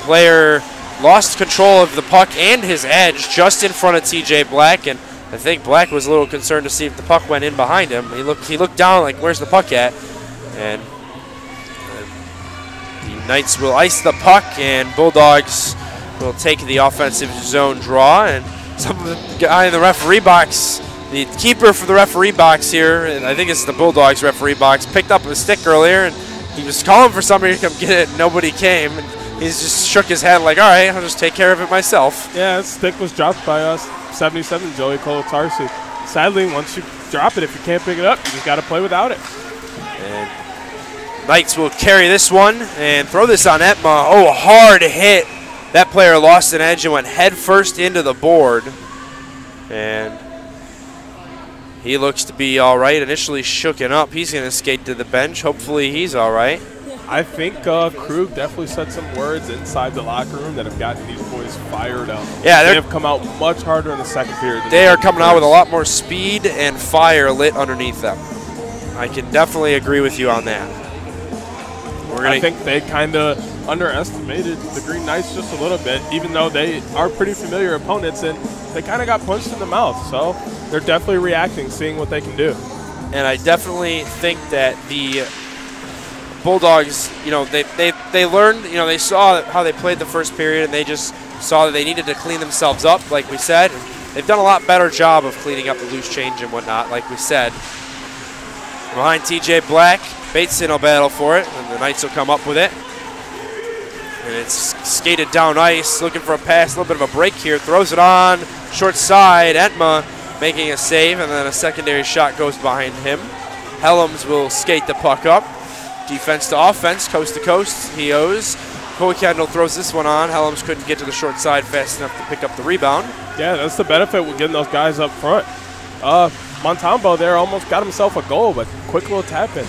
player lost control of the puck and his edge just in front of TJ Black, and I think Black was a little concerned to see if the puck went in behind him. He looked down like, where's the puck at? And the Knights will ice the puck, and Bulldogs will take the offensive zone draw. And some of the guy in the referee box, the keeper for the referee box here, and I think it's the Bulldogs referee box, picked up a stick earlier, and he was calling for somebody to come get it, and nobody came. And he just shook his head like, all right, I'll just take care of it myself. Yeah, that stick was dropped by us, 77, Joey Colatarsi. Sadly, once you drop it, if you can't pick it up, you just got to play without it. And Knights will carry this one and throw this on Etma. Oh, a hard hit. That player lost an edge and went head first into the board. And he looks to be all right. Initially shooken up. He's going to skate to the bench. Hopefully he's all right. I think Krug definitely said some words inside the locker room that have gotten these boys fired up. Yeah, they have come out much harder in the second period. They are coming out with a lot more speed and fire lit underneath them. I can definitely agree with you on that. I think they kind of underestimated the Green Knights just a little bit, even though they are pretty familiar opponents, and they kind of got punched in the mouth. So they're definitely reacting, seeing what they can do. And I definitely think that the Bulldogs, they learned, they saw how they played the first period, and they just saw that they needed to clean themselves up, like we said. And they've done a lot better job of cleaning up the loose change and whatnot, like we said. Behind TJ Black, Bateson will battle for it, and the Knights will come up with it. And it's skated down ice, looking for a pass, a little bit of a break here. Throws it on, short side, Entma making a save, and then a secondary shot goes behind him. Helms will skate the puck up. Defense to offense, coast to coast, he owes. Kendall throws this one on. Helms couldn't get to the short side fast enough to pick up the rebound. Yeah, that's the benefit with getting those guys up front. Montembeau there almost got himself a goal, but quick little tap in.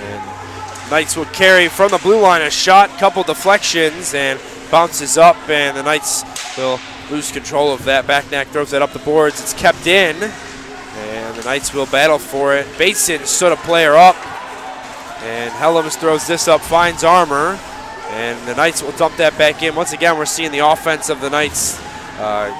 And Knights will carry from the blue line a shot, couple deflections, and bounces up, and the Knights will lose control of that. Backnack throws that up the boards. It's kept in, and the Knights will battle for it. Bateson stood a player up, and Helms throws this up, finds Armour, and the Knights will dump that back in. Once again, we're seeing the offense of the Knights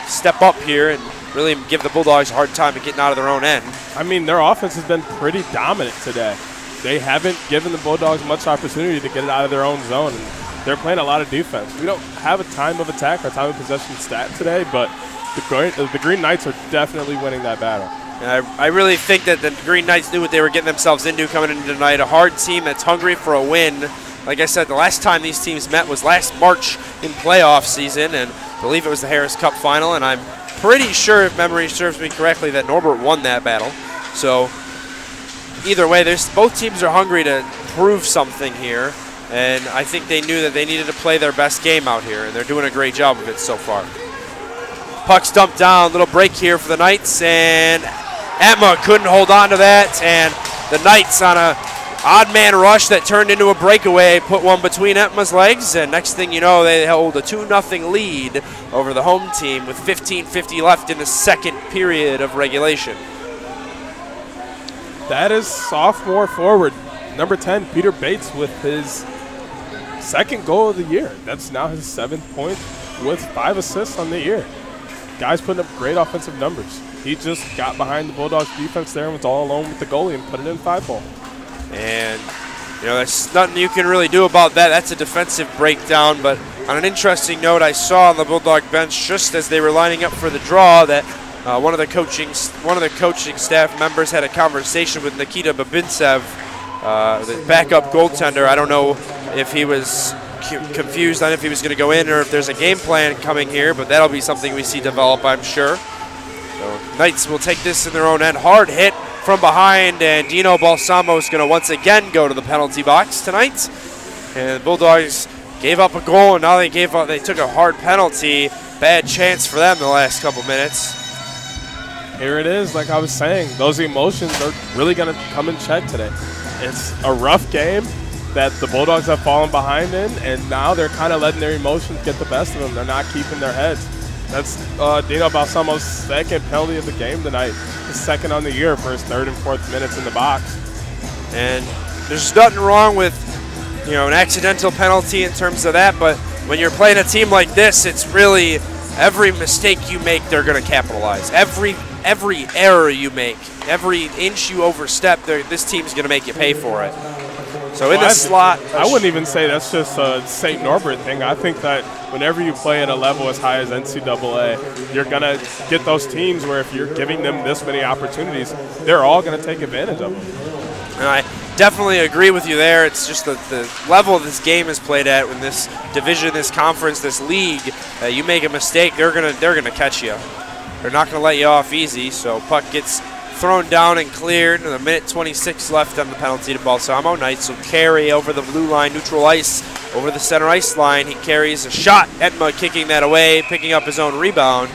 step up here and really give the Bulldogs a hard time of getting out of their own end. I mean, their offense has been pretty dominant today. They haven't given the Bulldogs much opportunity to get it out of their own zone, and they're playing a lot of defense. We don't have a time of attack or time of possession stat today, but the Green Knights are definitely winning that battle. And I really think that the Green Knights knew what they were getting themselves into coming into tonight. A hard team that's hungry for a win. Like I said, the last time these teams met was last March in playoff season, and I believe it was the Harris Cup final, and I'm pretty sure, if memory serves me correctly, that Norbert won that battle. So either way, both teams are hungry to prove something here, and I think they knew that they needed to play their best game out here, and they're doing a great job of it so far. Puck's dumped down, little break here for the Knights, and Entma couldn't hold on to that, and the Knights on a odd man rush that turned into a breakaway, put one between Entma's legs, and next thing you know, they hold a 2-0 lead over the home team with 15:50 left in the second period of regulation. That is sophomore forward, number 10, Peter Bates, with his second goal of the year. That's now his 7th point with 5 assists on the year. Guy's putting up great offensive numbers. He just got behind the Bulldogs defense there and was all alone with the goalie and put it in 5-hole. And, there's nothing you can really do about that. That's a defensive breakdown. But on an interesting note, I saw on the Bulldog bench just as they were lining up for the draw that one of the coaching staff members had a conversation with Nikita Babintsev, the backup goaltender. I don't know if he was confused on if he was going to go in or if there's a game plan coming here, but that'll be something we see develop, I'm sure. So Knights will take this in their own end. Hard hit from behind, and Dino Balsamo is going to once again go to the penalty box tonight. And the Bulldogs gave up a goal, and now they took a hard penalty. Bad chance for them the last couple minutes. Here it is, like I was saying, those emotions are really going to come in check today. It's a rough game that the Bulldogs have fallen behind in, and now they're kind of letting their emotions get the best of them. They're not keeping their heads. That's Dino Balsamo's second penalty of the game tonight. His second on the year for his 3rd and 4th minutes in the box. And there's nothing wrong with, an accidental penalty in terms of that, but when you're playing a team like this, it's really every mistake you make, they're going to capitalize. Every error you make, every inch you overstep, this team's going to make you pay for it. So in the slot, I wouldn't even say that's just a St. Norbert thing. I think that whenever you play at a level as high as NCAA, you're going to get those teams where if you're giving them this many opportunities, they're all going to take advantage of them. And I definitely agree with you there. It's just the level this game is played at in this division, this conference, this league. You make a mistake, they're gonna catch you. They're not going to let you off easy. So puck gets thrown down and cleared, and a minute 26 left on the penalty to Balsamo. Knights will carry over the blue line, neutral ice, over the center ice line. He carries a shot. Entma kicking that away, picking up his own rebound.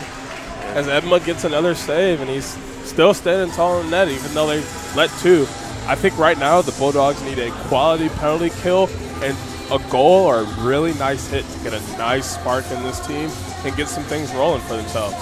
As Entma gets another save, and he's still standing tall in the net, even though they let 2. I think right now the Bulldogs need a quality penalty kill and a goal or a really nice hit to get a nice spark in this team and get some things rolling for themselves.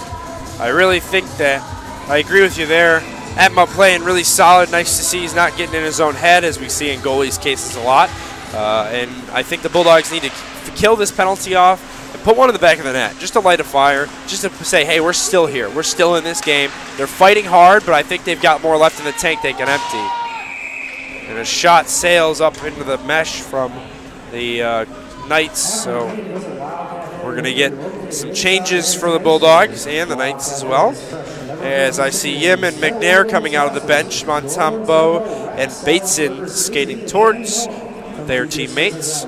I really think that I agree with you there. Atma playing really solid. Nice to see he's not getting in his own head, as we see in goalies' cases a lot. And I think the Bulldogs need to kill this penalty off and put one in the back of the net, just to light a fire, just to say, hey, we're still here. We're still in this game. They're fighting hard, but I think they've got more left in the tank they can empty. And a shot sails up into the mesh from the Knights, so we're going to get some changes for the Bulldogs and the Knights as well. As I see Yim and McNair coming out of the bench, Montempo and Bateson skating towards their teammates.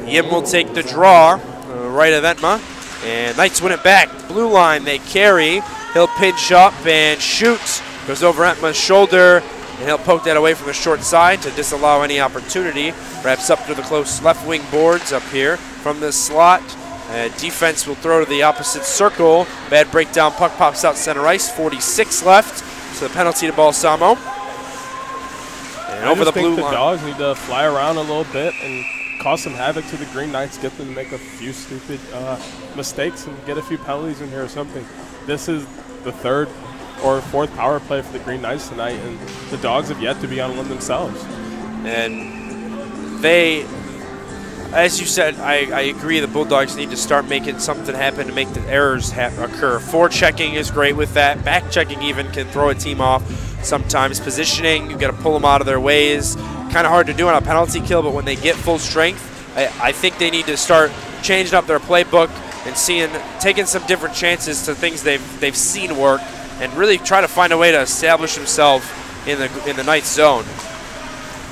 Yim will take the draw, right of Entma, and Knights win it back. Blue line, they carry. He'll pinch up and shoot. Goes over Entma's shoulder, and he'll poke that away from the short side to disallow any opportunity. Wraps up to the close left wing boards up here from the slot. Defense will throw to the opposite circle. Bad breakdown, puck pops out center ice. 46 left, so the penalty to Balsamo. And over the blue line. The Dogs need to fly around a little bit and cause some havoc to the Green Knights, get them to make a few stupid mistakes and get a few penalties in here or something. This is the third or fourth power play for the Green Knights tonight, and the Dogs have yet to be on one themselves. And they, as you said, I agree, the Bulldogs need to start making something happen to make the errors occur. Forechecking is great with that. Back checking even can throw a team off sometimes. Positioning, you've got to pull them out of their ways. Kind of hard to do on a penalty kill, but when they get full strength, I think they need to start changing up their playbook and taking some different chances to things they've seen work, and really try to find a way to establish themselves in the Knights zone.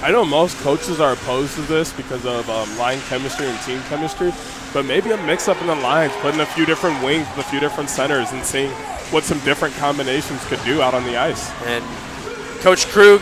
I know most coaches are opposed to this because of line chemistry and team chemistry, but maybe a mix-up in the lines, putting a few different wings with a few different centers and seeing what some different combinations could do out on the ice. And Coach Krug,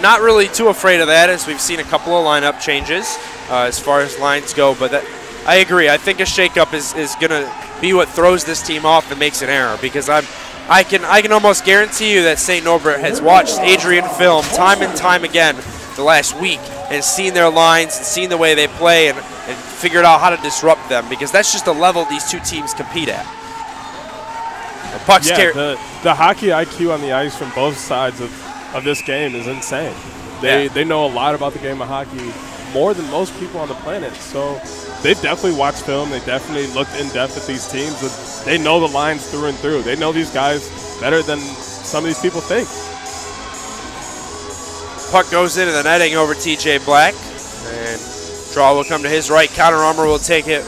not really too afraid of that, as we've seen a couple of lineup changes as far as lines go, but I agree. I think a shakeup is going to be what throws this team off and makes an error, because I can almost guarantee you that St. Norbert has watched Adrian film time and time again the last week and seen their lines and seen the way they play and figured out how to disrupt them, because that's just the level these two teams compete at. The puck's the hockey IQ on the ice from both sides of this game is insane. They know a lot about the game of hockey, more than most people on the planet. So they've definitely watched film. They definitely looked in depth at these teams. And they know the lines through and through. They know these guys better than some of these people think. Puck goes into the netting over TJ Black, and draw will come to his right. Counter Armour will take it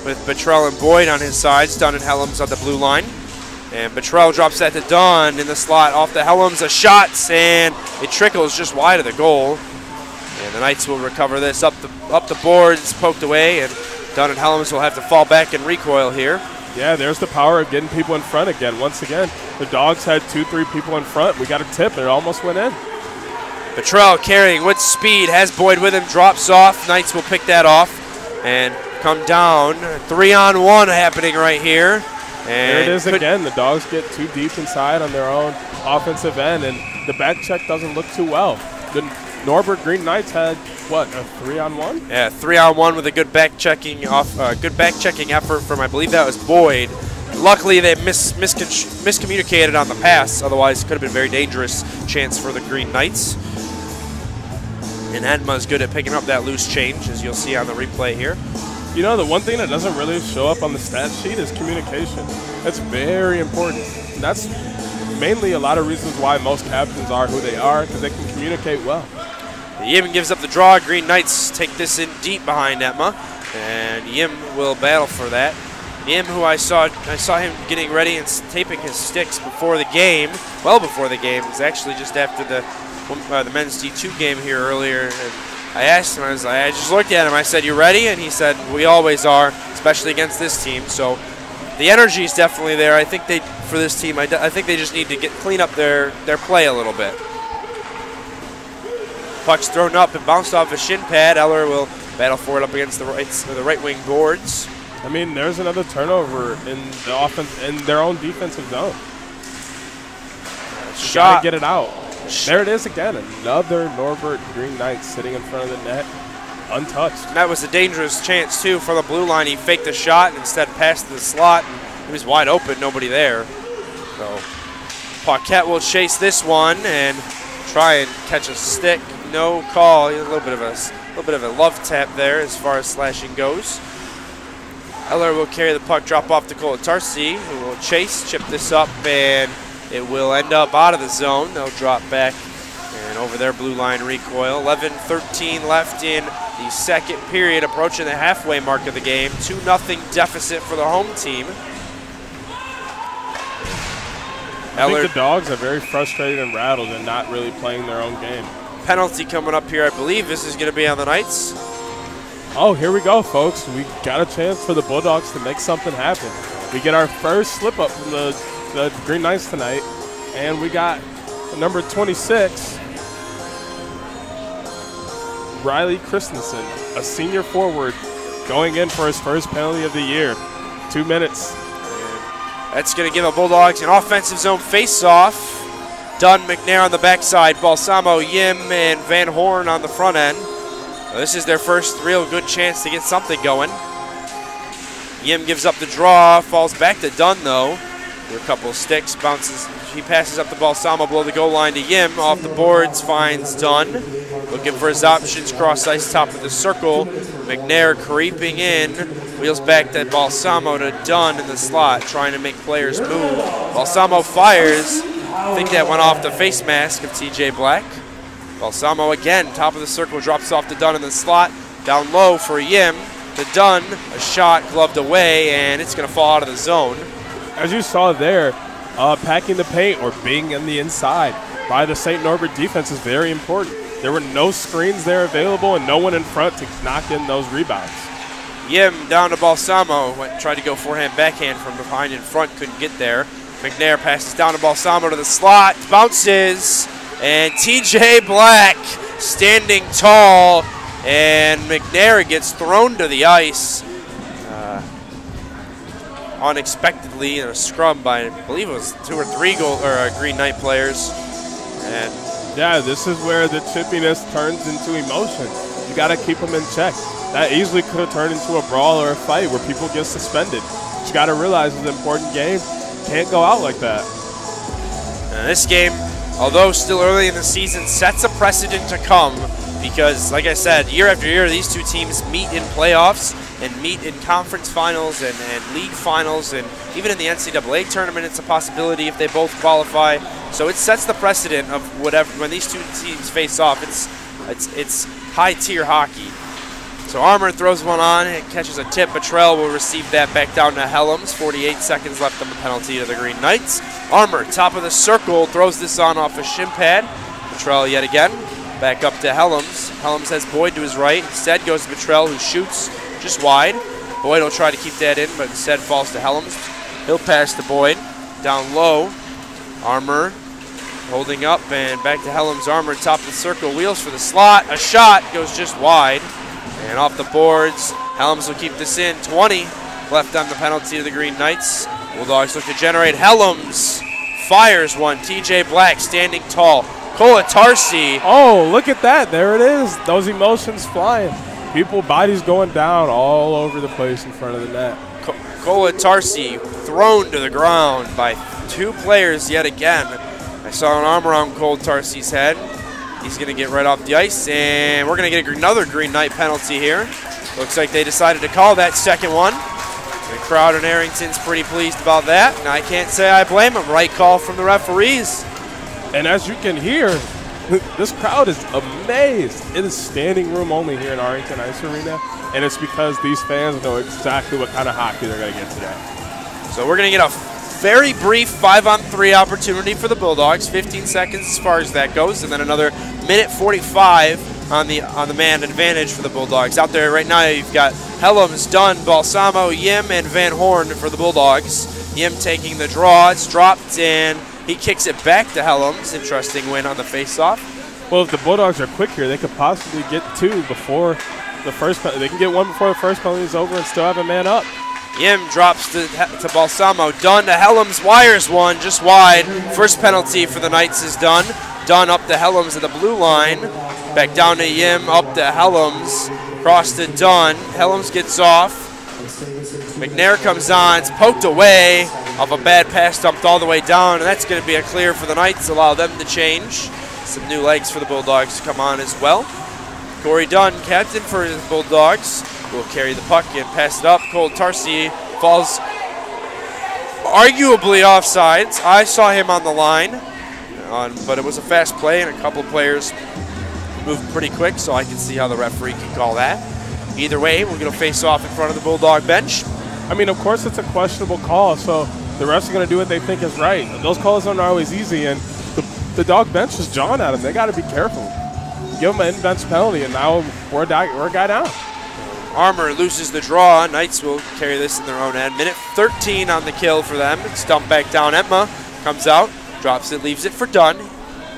with Betrell and Boyd on his sides. Dunn and Helms on the blue line. And Betrell drops that to Dunn in the slot off the Helms. A shot, and it trickles just wide of the goal. And the Knights will recover this up the boards, poked away, and Dunn and Helms will have to fall back and recoil here. Yeah, there's the power of getting people in front again. Once again, the Dogs had 2-3 people in front. We got a tip, and it almost went in. Betrell carrying with speed, has Boyd with him, drops off. Knights will pick that off and come down. 3-on-1 happening right here. And there it is again. The Dogs get too deep inside on their own offensive end, and the back check doesn't look too well. The Norbert Green Knights had, what, a 3-on-1? Yeah, 3-on-1 with a good back checking effort from, I believe that was Boyd. Luckily, they miscommunicated on the pass. Otherwise, it could have been a very dangerous chance for the Green Knights. And Edma's good at picking up that loose change, as you'll see on the replay here. You know, the one thing that doesn't really show up on the stat sheet is communication. That's very important. And that's mainly a lot of reasons why most captains are who they are, because they can communicate well. Yim gives up the draw. Green Knights take this in deep behind Etma, and Yim will battle for that. Yim, who I saw him getting ready and taping his sticks before the game, well before the game. It was actually just after the men's D2 game here earlier. And I asked him, I just looked at him, I said, "You ready?" And he said, "We always are, especially against this team." So the energy is definitely there. I think for this team, I think they just need to clean up their play a little bit. Puck's thrown up and bounced off a shin pad. Eller will battle for it up against the right wing boards. I mean, there's another turnover in the offense in their own defensive zone. Shot. Get it out. There it is again. Another Norbert Green Knight sitting in front of the net, untouched. And that was a dangerous chance, too, for the blue line. He faked the shot and instead passed to the slot. And he was wide open, nobody there. So Paquette will chase this one and try and catch a stick. No call. A little bit of a love tap there as far as slashing goes. Eller will carry the puck, drop off to Kolatarsi, who will chase, chip this up, and it will end up out of the zone. They'll drop back and over their blue line recoil. 11-13 left in the second period, approaching the halfway mark of the game. 2-0 deficit for the home team. I think the Dogs are very frustrated and rattled and not really playing their own game. Penalty coming up here, I believe. This is going to be on the Knights. Oh, here we go, folks. We got a chance for the Bulldogs to make something happen. We get our first slip-up from the Green Knights tonight, and we got number 26, Riley Christensen, a senior forward, going in for his first penalty of the year. 2 minutes. That's going to give the Bulldogs an offensive zone face-off. Dunn, McNair on the backside, Balsamo, Yim, and Van Horn on the front end. This is their first real good chance to get something going. Yim gives up the draw, falls back to Dunn though. For a couple of sticks, bounces. He passes up the Balsamo below the goal line to Yim. Off the boards, finds Dunn. Looking for his options, cross ice, top of the circle. McNair creeping in. Wheels back to Balsamo to Dunn in the slot, trying to make players move. Balsamo fires. I think that went off the face mask of TJ Black. Balsamo again, top of the circle, drops off to Dunn in the slot. Down low for Yim. To Dunn, a shot gloved away, and it's going to fall out of the zone. As you saw there, packing the paint or being in the inside by the St. Norbert defense is very important. There were no screens there available and no one in front to knock in those rebounds. Yim down to Balsamo, tried to go forehand backhand from behind in front, couldn't get there. McNair passes down to Balsamo to the slot, bounces, and TJ Black standing tall, and McNair gets thrown to the ice unexpectedly in a scrum by, I believe it was 2 or 3 Green Knight players. And yeah, this is where the chippiness turns into emotion. You got to keep them in check. That easily could have turned into a brawl or a fight where people get suspended. But you got to realize it's an important game. Can't go out like that. And this game, although still early in the season, sets a precedent to come because, like I said, year after year, these two teams meet in playoffs and meet in conference finals and league finals, and even in the NCAA tournament, it's a possibility if they both qualify. So it sets the precedent of whatever when these two teams face off. It's high-tier hockey. So Armour throws one on, it catches a tip. Petrell will receive that back down to Helms. 48 seconds left on the penalty to the Green Knights. Armour, top of the circle, throws this on off a shin pad. Petrell yet again, back up to Helms. Helms has Boyd to his right. Instead goes to Petrell, who shoots just wide. Boyd will try to keep that in, but instead falls to Helms. He'll pass to Boyd. Down low, Armour holding up, and back to Helms. Armour, top of the circle, wheels for the slot. A shot goes just wide. And off the boards, Helms will keep this in. 20 left on the penalty to the Green Knights. Bulldogs look to generate. Helms fires one. TJ Black standing tall. Kolatarsi. Oh, look at that. There it is. Those emotions flying. People, bodies going down all over the place in front of the net. Kolatarsi thrown to the ground by 2 players yet again. I saw an arm around Kolatarsi's head. He's going to get right off the ice, and we're going to get another Green Knight penalty here. Looks like they decided to call that second one. The crowd in Arrington's pretty pleased about that, and I can't say I blame them. Right call from the referees. And as you can hear, this crowd is amazed. It is standing room only here in Arlington Ice Arena, and it's because these fans know exactly what kind of hockey they're going to get today. So we're going to get a very brief 5-on-3 opportunity for the Bulldogs. 15 seconds as far as that goes, and then another minute 45 on the man advantage for the Bulldogs. Out there right now, you've got Helms, Dunn, Balsamo, Yim, and Van Horn for the Bulldogs. Yim taking the draw. It's dropped, and he kicks it back to Helms. Interesting win on the faceoff. Well, if the Bulldogs are quick here, they could possibly get 2 before the first penalty. They can get 1 before the first penalty is over and still have a man up. Yim drops to Balsamo. Dunn to Helms, wires one, just wide. First penalty for the Knights is Dunn. Dunn up to Helms at the blue line. Back down to Yim, up to Helms. Cross to Dunn. Helms gets off. McNair comes on. It's poked away off a bad pass, dumped all the way down, and that's going to be a clear for the Knights, allow them to change. Some new legs for the Bulldogs to come on as well. Corey Dunn, captain for the Bulldogs, will carry the puck and pass it up. Cole Tarsi falls arguably offsides. I saw him on the line, but it was a fast play, and a couple players moved pretty quick, so I can see how the referee can call that. Either way, we're going to face off in front of the Bulldog bench. I mean, of course, it's a questionable call, so the refs are going to do what they think is right. Those calls aren't always easy, and the Dog bench is jawing at them. They got to be careful. Give them an in-bench penalty, and now we're a guy down. Armour loses the draw. Knights will carry this in their own end. Minute 13 on the kill for them. It's dumped back down. Etma comes out, drops it, leaves it for Dunn.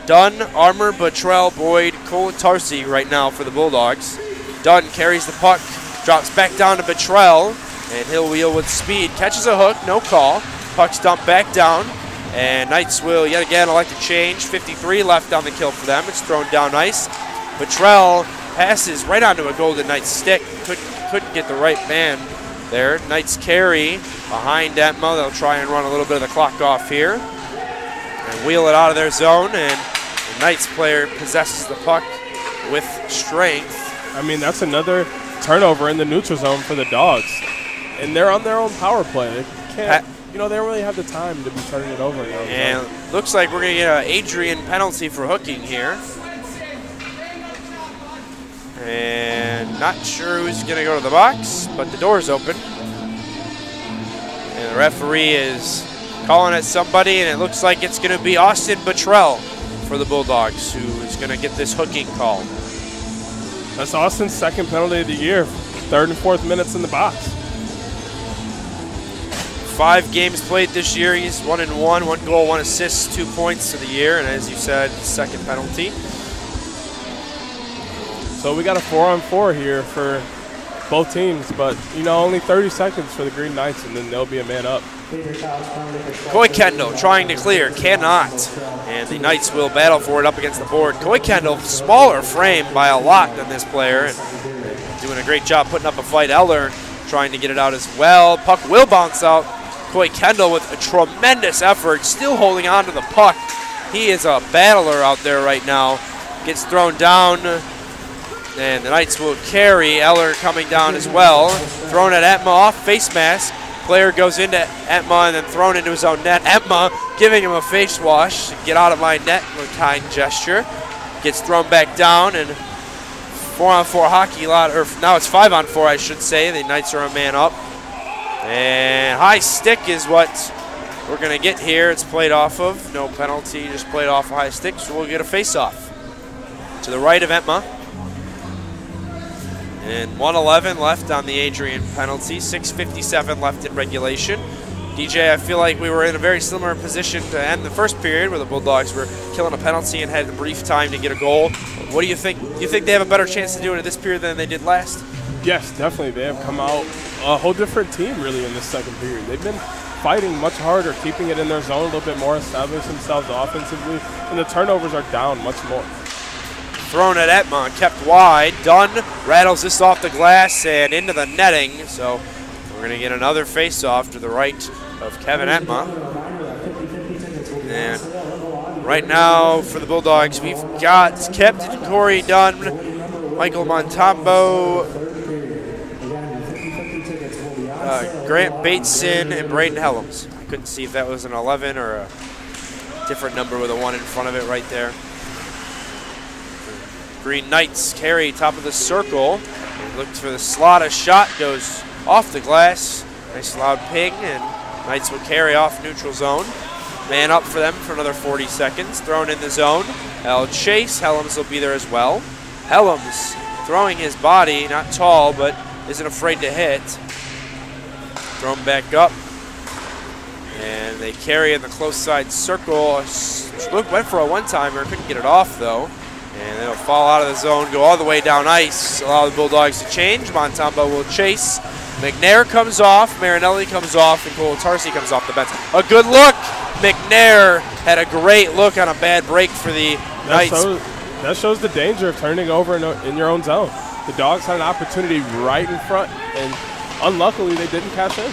Dunn, Armour, Buttrell, Boyd, Cole, Tarsi right now for the Bulldogs. Dunn carries the puck, drops back down to Buttrell, and he'll wheel with speed. Catches a hook, no call. Puck's dumped back down, and Knights will yet again elect to change. 53 left on the kill for them. It's thrown down ice. Buttrell passes right onto a Golden Knights stick. Couldn't get the right man there. Knights carry behind Etma. They'll try and run a little bit of the clock off here and wheel it out of their zone, and the Knights player possesses the puck with strength. I mean, that's another turnover in the neutral zone for the Dogs. And they're on their own power play. They can't, they don't really have the time to be turning it over. And looks like we're going to get an Adrian penalty for hooking here. And not sure who's going to go to the box, but the door's open. And the referee is calling at somebody, and it looks like it's going to be Austin Buttrell for the Bulldogs, who is going to get this hooking call. That's Austin's second penalty of the year, third and fourth minutes in the box. 5 games played this year. He's 1-1, 1 goal, 1 assist, 2 points of the year, and as you said, second penalty. So we got a 4-on-4 here for both teams, but only 30 seconds for the Green Knights, and then they'll be a man up. Coy Kendall trying to clear, cannot. And the Knights will battle for it up against the board. Coy Kendall, smaller frame by a lot than this player, and doing a great job putting up a fight. Eller trying to get it out as well. Puck will bounce out. Coy Kendall with a tremendous effort, still holding on to the puck. He is a battler out there right now. Gets thrown down, and the Knights will carry. Eller coming down as well. Thrown at Etma off face mask. Player goes into Etma and then thrown into his own net. Etma giving him a face wash to get out of my net with a kind gesture. Gets thrown back down, and 4-on-4 hockey lot, or now it's 5-on-4 I should say. The Knights are a man up. And high stick is what we're going to get here. It's played off of. No penalty, just played off a high stick, so we'll get a face off. To the right of Etma. And 1:11 left on the Adrian penalty, 6:57 left in regulation. DJ, I feel like we were in a very similar position to end the first period where the Bulldogs were killing a penalty and had a brief time to get a goal. What do you think? Do you think they have a better chance to do it in this period than they did last? Yes, definitely. They have come out a whole different team really in this second period. They've been fighting much harder, keeping it in their zone a little bit more, establishing themselves offensively, and the turnovers are down much more. Thrown at Etma, kept wide. Dunn rattles this off the glass and into the netting. So we're going to get another face-off to the right of Kevin Etma. And right now for the Bulldogs, we've got Captain Corey Dunn, Michael Montambo, Grant Bateson, and Braden Helms. I couldn't see if that was an 11 or a different number with a 1 in front of it right there. Green Knights carry top of the circle. Looked for the slot. A shot goes off the glass. Nice loud ping, and Knights will carry off neutral zone. Man up for them for another 40 seconds. Thrown in the zone. L chase. Helms will be there as well. Helms throwing his body, not tall, but isn't afraid to hit. Thrown back up. And they carry in the close side circle. Luke went for a one-timer, couldn't get it off though. And it'll fall out of the zone, go all the way down ice, allow the Bulldogs to change. Montambo will chase. McNair comes off, Marinelli comes off, and Colatarsi comes off the bench. A good look. McNair had a great look on a bad break for the Knights. That shows the danger of turning over in your own zone. The Dogs had an opportunity right in front, and unluckily they didn't cash in.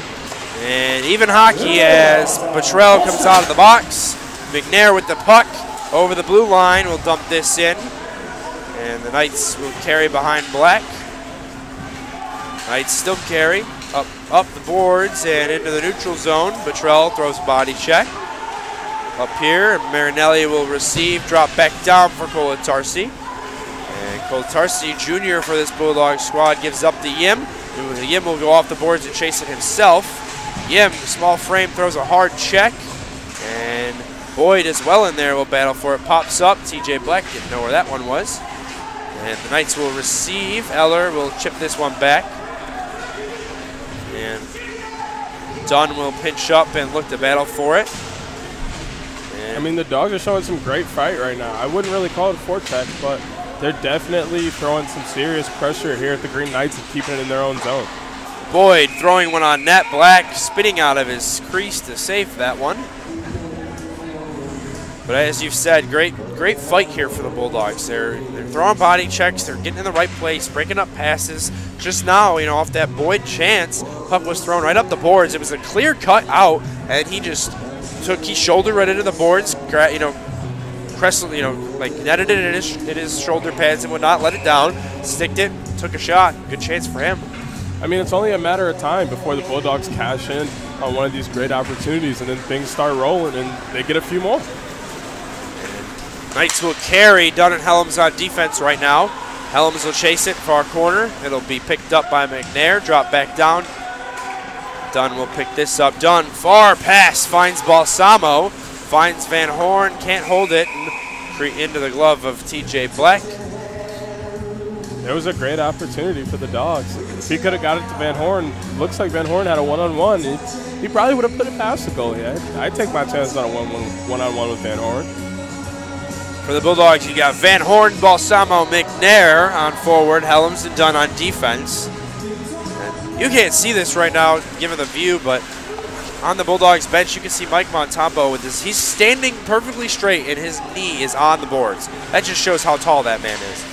And even hockey as Bottrell comes out of the box. McNair with the puck over the blue line will dump this in. And the Knights will carry behind Black. Knights still carry up the boards and into the neutral zone. Bottrell throws a body check. Up here, Marinelli will receive, drop back down for Colatarsi. And Colatarsi Jr. for this Bulldog squad gives up to Yim. Yim will go off the boards and chase it himself. Yim, small frame, throws a hard check. And Boyd as well in there will battle for it. Pops up. TJ Black didn't know where that one was. And the Knights will receive. Eller will chip this one back. And Dunn will pinch up and look to battle for it. I mean, the Dogs are showing some great fight right now. I wouldn't really call it forecheck, but they're definitely throwing some serious pressure here at the Green Knights and keeping it in their own zone. Boyd throwing one on net. Black spinning out of his crease to save that one. But as you've said, great fight here for the Bulldogs. They're throwing body checks. They're getting in the right place, breaking up passes. Just now, you know, off that Boyd chance, puck was thrown right up the boards. It was a clear cut out, and he just took his shoulder right into the boards. You know, like netted it in his shoulder pads and would not let it down. Sticked it, took a shot. Good chance for him. I mean, it's only a matter of time before the Bulldogs cash in on one of these great opportunities, and then things start rolling, and they get a few more. Knights will carry. Dunn and Helms on defense right now. Helms will chase it far corner. It'll be picked up by McNair. Drop back down. Dunn will pick this up. Dunn, far pass, finds Balsamo. Finds Van Horn, can't hold it, and into the glove of TJ Black. There was a great opportunity for the Dogs. If he could have got it to Van Horn, looks like Van Horn had a one-on-one. He probably would have put it past the goalie. I'd take my chances on a one-on-one with Van Horn. For the Bulldogs, you got Van Horn, Balsamo, McNair on forward, Helms and Dunn on defense. And you can't see this right now given the view, but on the Bulldogs bench, you can see Mike Montempo with this. He's standing perfectly straight and his knee is on the boards. That just shows how tall that man is.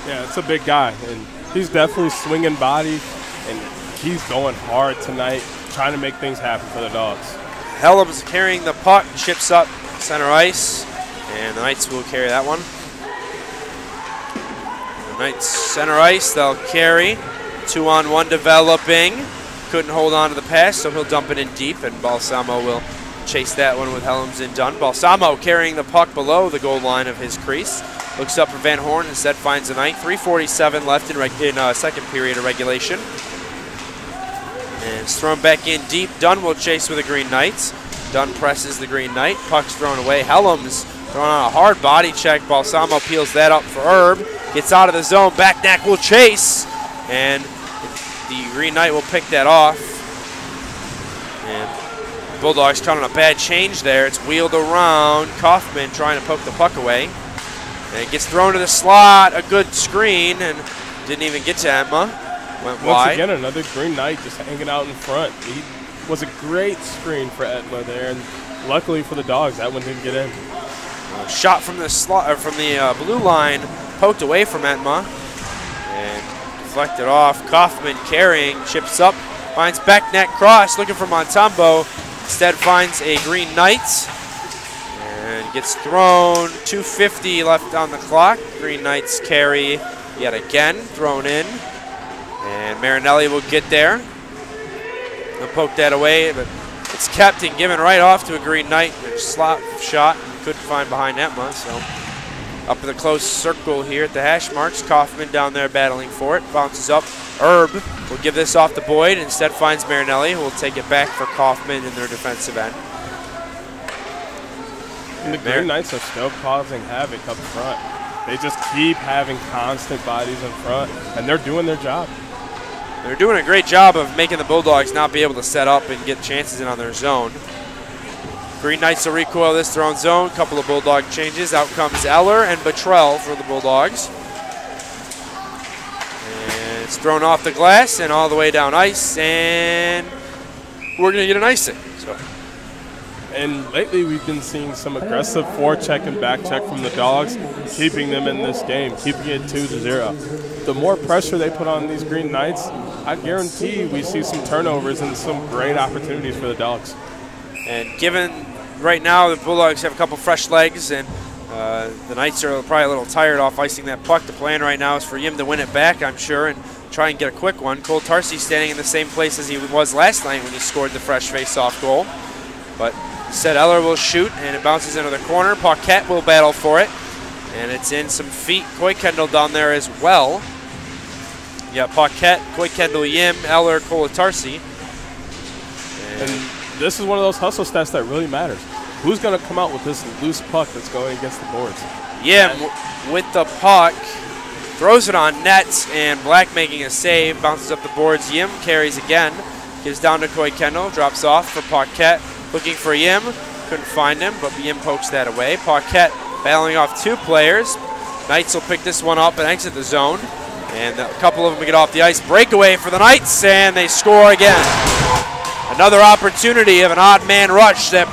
Yeah, it's a big guy, and he's definitely swinging body, and he's going hard tonight, trying to make things happen for the Dogs. Helms carrying the puck, chips up center ice, and the Knights will carry that one. The Knights center ice, they'll carry. 2-on-1 developing. Couldn't hold on to the pass, so he'll dump it in deep, and Balsamo will chase that one with Helms and Dunn. Balsamo carrying the puck below the goal line of his crease. Looks up for Van Horn, instead finds the Knight. 3:47 left in second period of regulation. And it's thrown back in deep. Dunn will chase with the Green Knights. Dunn presses the Green Knight. Puck's thrown away. Helms throwing on a hard body check. Balsamo peels that up for Herb. Gets out of the zone. Backnack will chase. And the Green Knight will pick that off. And Bulldogs caught on a bad change there. It's wheeled around. Kaufman trying to poke the puck away. And it gets thrown to the slot. A good screen. And didn't even get to Emma. Went wide. Once again, another Green Knight just hanging out in front. He was a great screen for Etma there. And luckily for the Dogs, that one didn't get in. Shot from the slot, or from the blue line. Poked away from Etma. And deflected off. Kaufman carrying, chips up, finds back net cross, looking for Montempo. Instead finds a Green Knight and gets thrown. 2:50 left on the clock. Green Knights carry yet again, thrown in. And Marinelli will get there. He'll poke that away, but it's kept and given right off to a Green Knight. Slot shot, and couldn't find behind Etma, so. Up in the close circle here at the hash marks. Kaufman down there battling for it. Bounces up. Herb will give this off to Boyd. Instead finds Marinelli, who will take it back for Kaufman in their defensive end. And the Green Knights are still causing havoc up front. They just keep having constant bodies in front, and they're doing their job. They're doing a great job of making the Bulldogs not be able to set up and get chances in on their zone. Green Knights will recoil this thrown zone. Couple of Bulldog changes. Out comes Eller and Bottrell for the Bulldogs. And It's thrown off the glass and all the way down ice, and we're going to get an icing. So. And lately we've been seeing some aggressive forecheck and back check from the Dogs, keeping them in this game, keeping it 2-0. The more pressure they put on these Green Knights, I guarantee we see some turnovers and some great opportunities for the Dogs. And given right now the Bulldogs have a couple fresh legs, and the Knights are probably a little tired off icing that puck, the plan right now is for Yim to win it back, I'm sure, and try and get a quick one. Cole Tarsi standing in the same place as he was last night when he scored the fresh face-off goal. But instead, Eller will shoot, and it bounces into the corner. Paquette will battle for it, and it's in some feet. Coy Kendall down there as well. Yeah, Paquette, Coy Kendall, Yim, Eller, Colatarsi. And this is one of those hustle stats that really matters. Who's going to come out with this loose puck that's going against the boards? Yim with the puck, throws it on net, and Black making a save, bounces up the boards. Yim carries again, gives down to Coy Kendall, drops off for Paquette. Looking for Yim, couldn't find him, but Yim pokes that away. Paquette battling off two players. Knights will pick this one up and exit the zone. And a couple of them get off the ice. Breakaway for the Knights, and they score again. Another opportunity of an odd man rush, a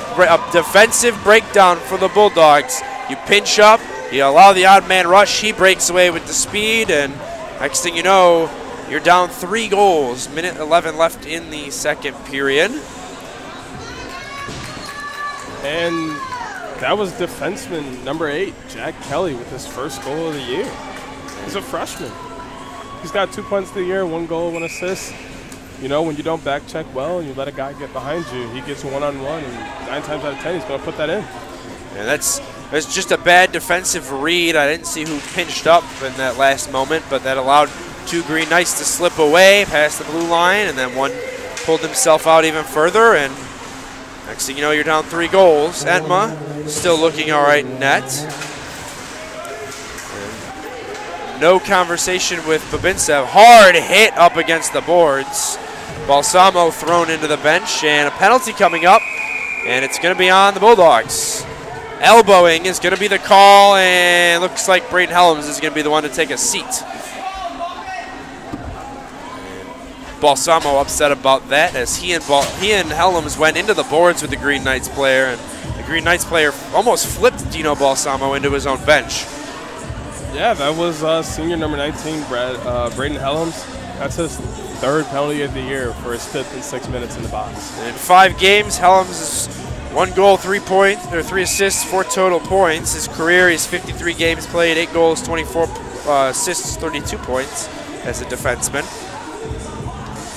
defensive breakdown for the Bulldogs. You pinch up, you allow the odd man rush, he breaks away with the speed, and next thing you know, you're down 3 goals. Minute 11 left in the second period. And that was defenseman number 8, Jack Kelly, with his first goal of the year. He's a freshman. He's got 2 points of the year, 1 goal, 1 assist. You know, when you don't back check well and you let a guy get behind you, he gets one-on-one, and 9 times out of 10, he's going to put that in. And that's just a bad defensive read. I didn't see who pinched up in that last moment, but that allowed 2 Green Knights to slip away past the blue line, and then one pulled himself out even further, and next thing you know, you're down 3 goals. Entma still looking all right in net. And no conversation with Babincev. Hard hit up against the boards. Balsamo thrown into the bench, and a penalty coming up, and it's going to be on the Bulldogs. Elbowing is going to be the call, and looks like Braden Helms is going to be the one to take a seat. Balsamo upset about that, as he and Helms went into the boards with the Green Knights player, and the Green Knights player almost flipped Dino Balsamo into his own bench. Yeah, that was senior number 19, Braden Helms. That's his 3rd penalty of the year for his 5th in 6 minutes in the box. And in 5 games, Helms is 1 goal, 3 points, or 3 assists, 4 total points. His career, he's 53 games played, 8 goals, 24 assists, 32 points as a defenseman.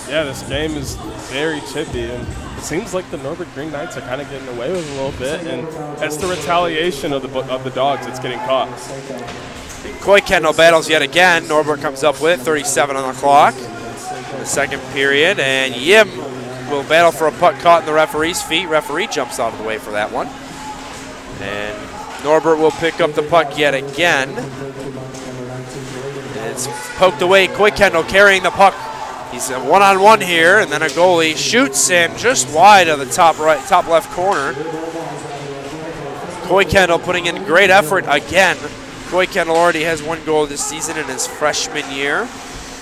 Yeah, this game is very chippy, and it seems like the Norbert Green Knights are kind of getting away with it a little bit, and that's the retaliation of the Dogs that's getting caught. Coy Kendall battles yet again. Norbert comes up with 37 on the clock in the second period, and Yim will battle for a puck caught in the referee's feet. Referee jumps out of the way for that one. And Norbert will pick up the puck yet again. And it's poked away. Coy Kendall carrying the puck. He's a one-on-one here, and then a goalie shoots, and just wide of the top left corner. Coy Kendall putting in great effort again. Coy Kendall already has 1 goal this season in his freshman year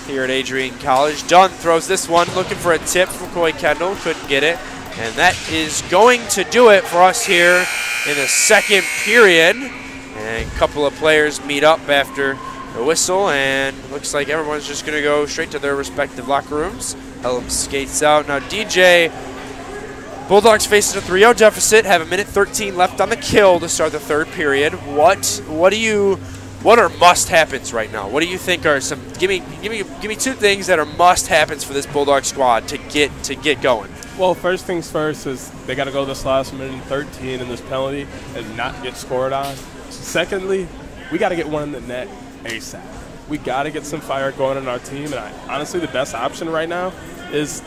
here at Adrian College. Dunn throws this one, looking for a tip from Coy Kendall, couldn't get it. And that is going to do it for us here in the second period. And a couple of players meet up after the whistle, and looks like everyone's just going to go straight to their respective locker rooms. Helms skates out. Now DJ, Bulldogs facing a 3-0 deficit, have 1:13 left on the kill to start the 3rd period. What are must happens right now? What do you think are some? Give me 2 things that are must happens for this Bulldog squad to get going. Well, first things first is they got to go this last 1:13 in this penalty and not get scored on. Secondly, we got to get one in the net ASAP. We got to get some fire going on our team, and honestly, the best option right now is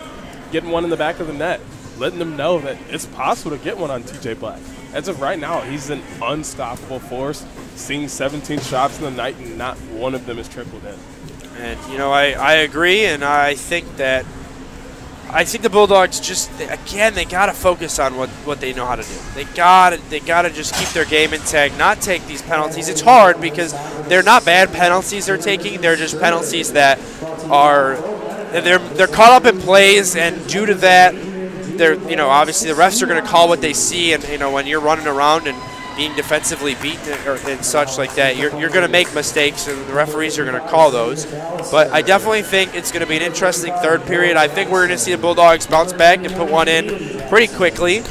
getting one in the back of the net, letting them know that it's possible to get one on TJ Black. As of right now, he's an unstoppable force, seeing 17 shots in the night, and not one of them is trickled in. And, you know, I agree, and I think that I think the Bulldogs just, again, they got to focus on what they know how to do. They got to just keep their game intact, not take these penalties. It's hard because they're not bad penalties they're taking. They're just penalties that are they're caught up in plays, and due to that, obviously the refs are going to call what they see, and when you're running around and being defensively beaten and such like that, you're going to make mistakes, and the referees are going to call those. But I definitely think it's going to be an interesting third period. I think we're going to see the Bulldogs bounce back and put one in pretty quickly.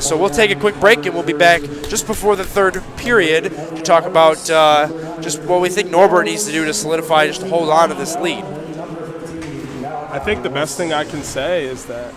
So we'll take a quick break, and we'll be back just before the third period to talk about just what we think Norbert needs to do to solidify, just to hold on to this lead. I think the best thing I can say is that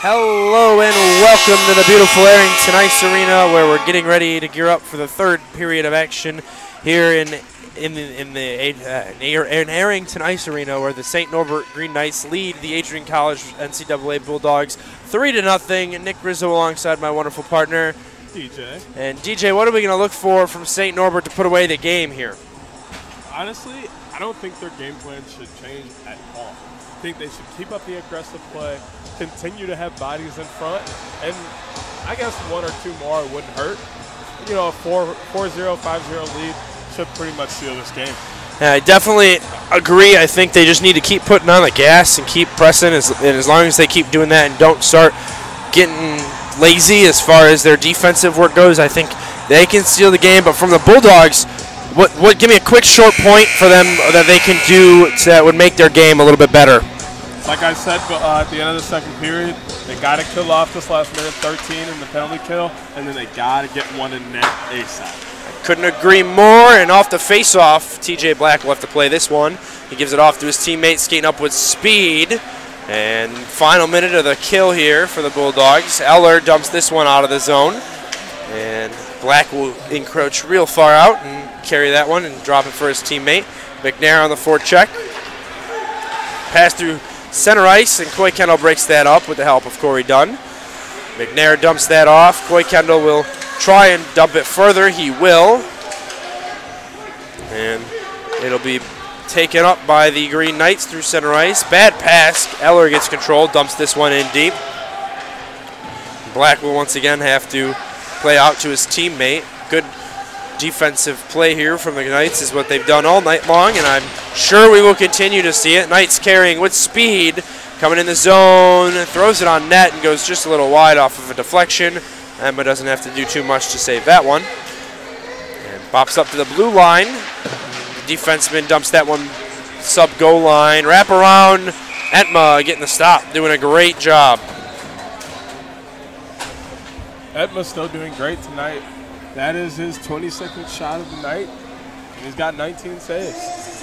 Hello and welcome to the beautiful Arrington Ice Arena, where we're getting ready to gear up for the third period of action here in Arrington Ice Arena, where the St. Norbert Green Knights lead the Adrian College NCAA Bulldogs 3-0. Nick Rizzo alongside my wonderful partner DJ. And DJ, what are we going to look for from St. Norbert to put away the game here? Honestly, I don't think their game plan should change at all. I think they should keep up the aggressive play, continue to have bodies in front, and I guess one or two more wouldn't hurt. You know, a 4-0, 5-0 lead should pretty much seal this game. I definitely agree. I think they just need to keep putting on the gas and keep pressing, and as long as they keep doing that and don't start getting lazy as far as their defensive work goes, I think they can steal the game. But from the Bulldogs, what give me a quick short point for them that they can do that would make their game a little bit better? Like I said, at the end of the second period, they got to kill off this last minute 13 in the penalty kill, and then they got to get one in net ASAP. Couldn't agree more. And off the face-off, TJ Black will have to play this one. He gives it off to his teammate, skating up with speed. And final minute of the kill here for the Bulldogs. Eller dumps this one out of the zone. And Black will encroach real far out and carry that one and drop it for his teammate. McNair on the forecheck. Pass through center ice, and Coy Kendall breaks that up with the help of Corey Dunn. McNair dumps that off. Coy Kendall will try and dump it further. He will. And it'll be taken up by the Green Knights through center ice. Bad pass. Eller gets control, dumps this one in deep. Black will once again have to play out to his teammate. Good defensive play here from the Knights is what they've done all night long, and I'm sure we will continue to see it. Knights carrying with speed, coming in the zone, throws it on net and goes just a little wide off of a deflection. Emma doesn't have to do too much to save that one. And bops up to the blue line. The defenseman dumps that one sub-goal line. Wrap around. Etma getting the stop, doing a great job. Etma's still doing great tonight. That is his 22nd shot of the night, and he's got 19 saves.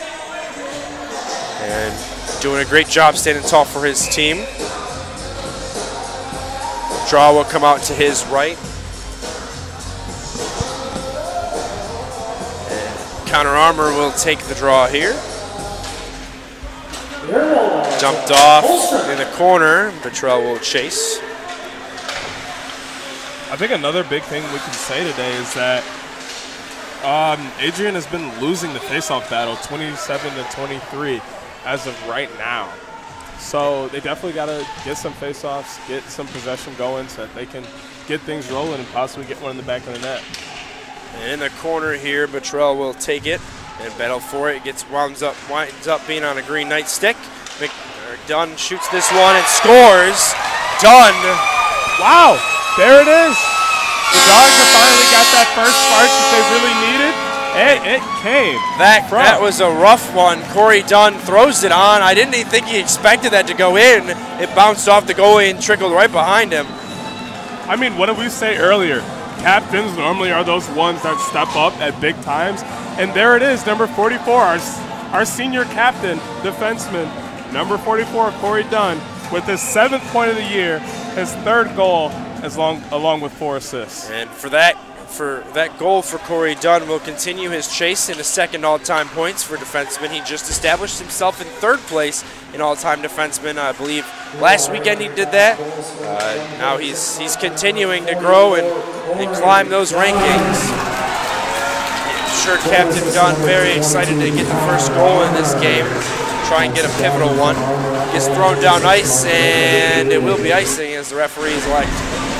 And doing a great job standing tall for his team. Draw will come out to his right. And Counter Armour will take the draw here. Dumped off in the corner. Betrell will chase. I think another big thing we can say today is that Adrian has been losing the faceoff battle 27-23 as of right now. So they definitely got to get some faceoffs, get some possession going so that they can get things rolling and possibly get one in the back of the net. And in the corner here, Betrell will take it and battle for it. It winds up being on a Green Knight stick. Dunn shoots this one and scores. Dunn. Wow. There it is. The Dogs have finally got that first spark that they really needed, and it came. That was a rough one. Corey Dunn throws it on. I didn't even think he expected that to go in. It bounced off the goalie and trickled right behind him. I mean, what did we say earlier? Captains normally are those ones that step up at big times, and there it is, number 44, our senior captain, defenseman, number 44, Corey Dunn, with his 7th point of the year, his 3rd goal, along with 4 assists. And for that goal for Corey Dunn will continue his chase into 2nd all-time points for defenseman. He just established himself in 3rd place in all-time defenseman. I believe last weekend he did that. Now he's continuing to grow and climb those rankings. I'm sure Captain Dunn very excited to get the first goal in this game. Try and get a pivotal one. Gets thrown down ice, and it will be icing as the referees elect.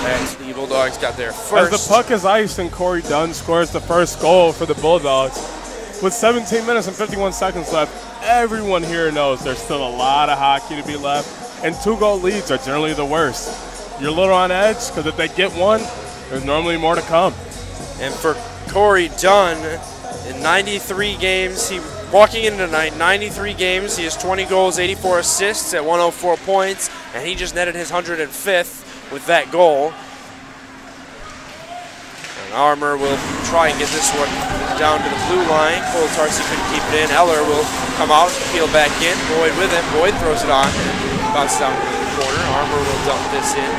As the Bulldogs got there first. As the puck is iced and Corey Dunn scores the first goal for the Bulldogs. With 17 minutes and 51 seconds left, everyone here knows there's still a lot of hockey to be left, and 2-goal leads are generally the worst. You're a little on edge because if they get one, there's normally more to come. And for Corey Dunn, in 93 games, walking into tonight, 93 games, he has 20 goals, 84 assists at 104 points, and he just netted his 105th with that goal. And Armour will try and get this one down to the blue line. Cole Tarsi couldn't keep it in. Eller will come out, peel back in. Boyd with it. Boyd throws it on. Bounces down to the corner. Armor will dump this in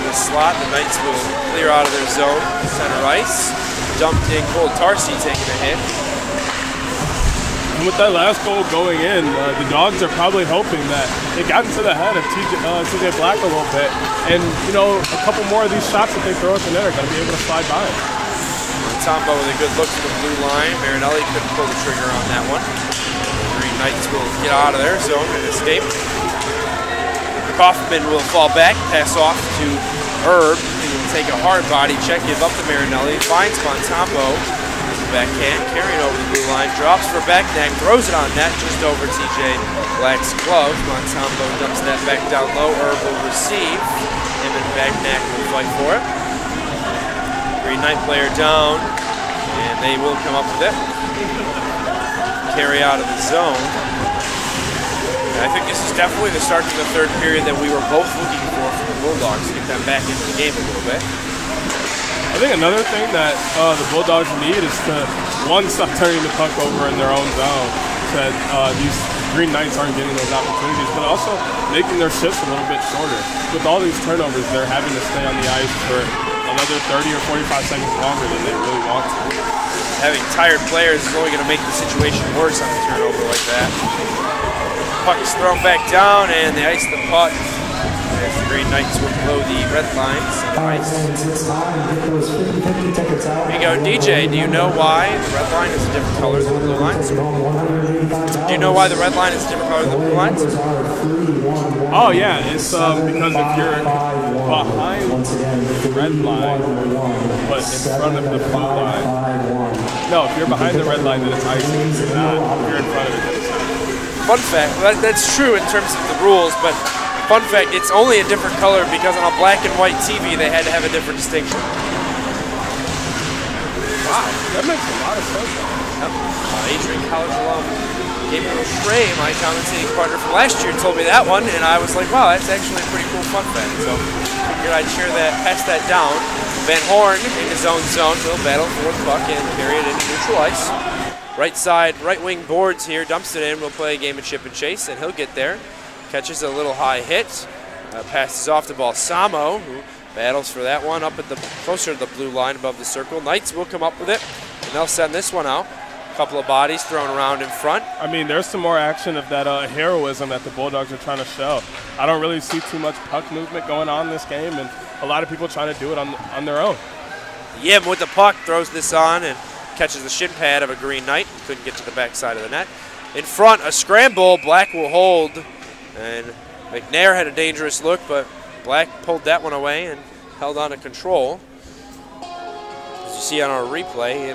the slot. The Knights will clear out of their zone. Center ice. Dumped in. Cole Tarsi taking a hit. And with that last goal going in, the Dogs are probably hoping that it got into the head of TJ Black a little bit. And, you know, a couple more of these shots that they throw at the net are going to be able to slide by him. Tombo with a good look to the blue line. Marinelli couldn't pull the trigger on that one. The Green Knights will get out of their zone and escape. Kaufman will fall back, pass off to Herb. He will take a hard body check, give up to Marinelli, finds Montempo. Backhand, carrying over the blue line, drops for Backneck, throws it on net just over TJ Black's glove. Montempo dumps that back down low. Herb will receive. Him and Backneck will fight for it. Green Knight player down, and they will come up with it. Carry out of the zone. And I think this is definitely the start to the third period that we were both looking for from the Bulldogs to get them back into the game a little bit. I think another thing that the Bulldogs need is to, one, stop turning the puck over in their own zone so that these Green Knights aren't getting those opportunities, but also making their shifts a little bit shorter. With all these turnovers, they're having to stay on the ice for another 30 or 45 seconds longer than they really want to. Having tired players is only going to make the situation worse on a turnover like that. Puck is thrown back down, and they ice the puck. As the Green Knights will blow the red lines. Here you go, DJ. Do you know why the red line is a different color than the blue lines? Do you know why the red line is a different color than the blue lines? Oh yeah, it's because if you're behind the red line, but in front of the blue line. No, if you're behind the red line, then it's icing. If you're not, if you're in front of it, then it's icing. Fun fact, that's true in terms of the rules, but fun fact, it's only a different color because on a black and white TV they had to have a different distinction. Wow, that makes a lot of sense. Yep. Adrian College alum Gabriel Schray, my commentating partner from last year, told me that one, and I was like, wow, that's actually a pretty cool fun fact. So figured I'd share that, pass that down. Van Horn in his own zone will battle for the puck and carry it into neutral ice. Right side, right wing boards here, dumps it in, will play a game of chip and chase, and he'll get there. Catches a little high hit, passes off the Balsamo, who battles for that one up at the closer to the blue line above the circle. Knights will come up with it, and they'll send this one out. A couple of bodies thrown around in front. I mean, there's some more action of that heroism that the Bulldogs are trying to show. I don't really see too much puck movement going on in this game, and a lot of people trying to do it on their own. Yim with the puck throws this on and catches the shin pad of a Green Knight. Couldn't get to the backside of the net. In front, a scramble. Black will hold. And McNair had a dangerous look, but Black pulled that one away and held on to control. As you see on our replay, he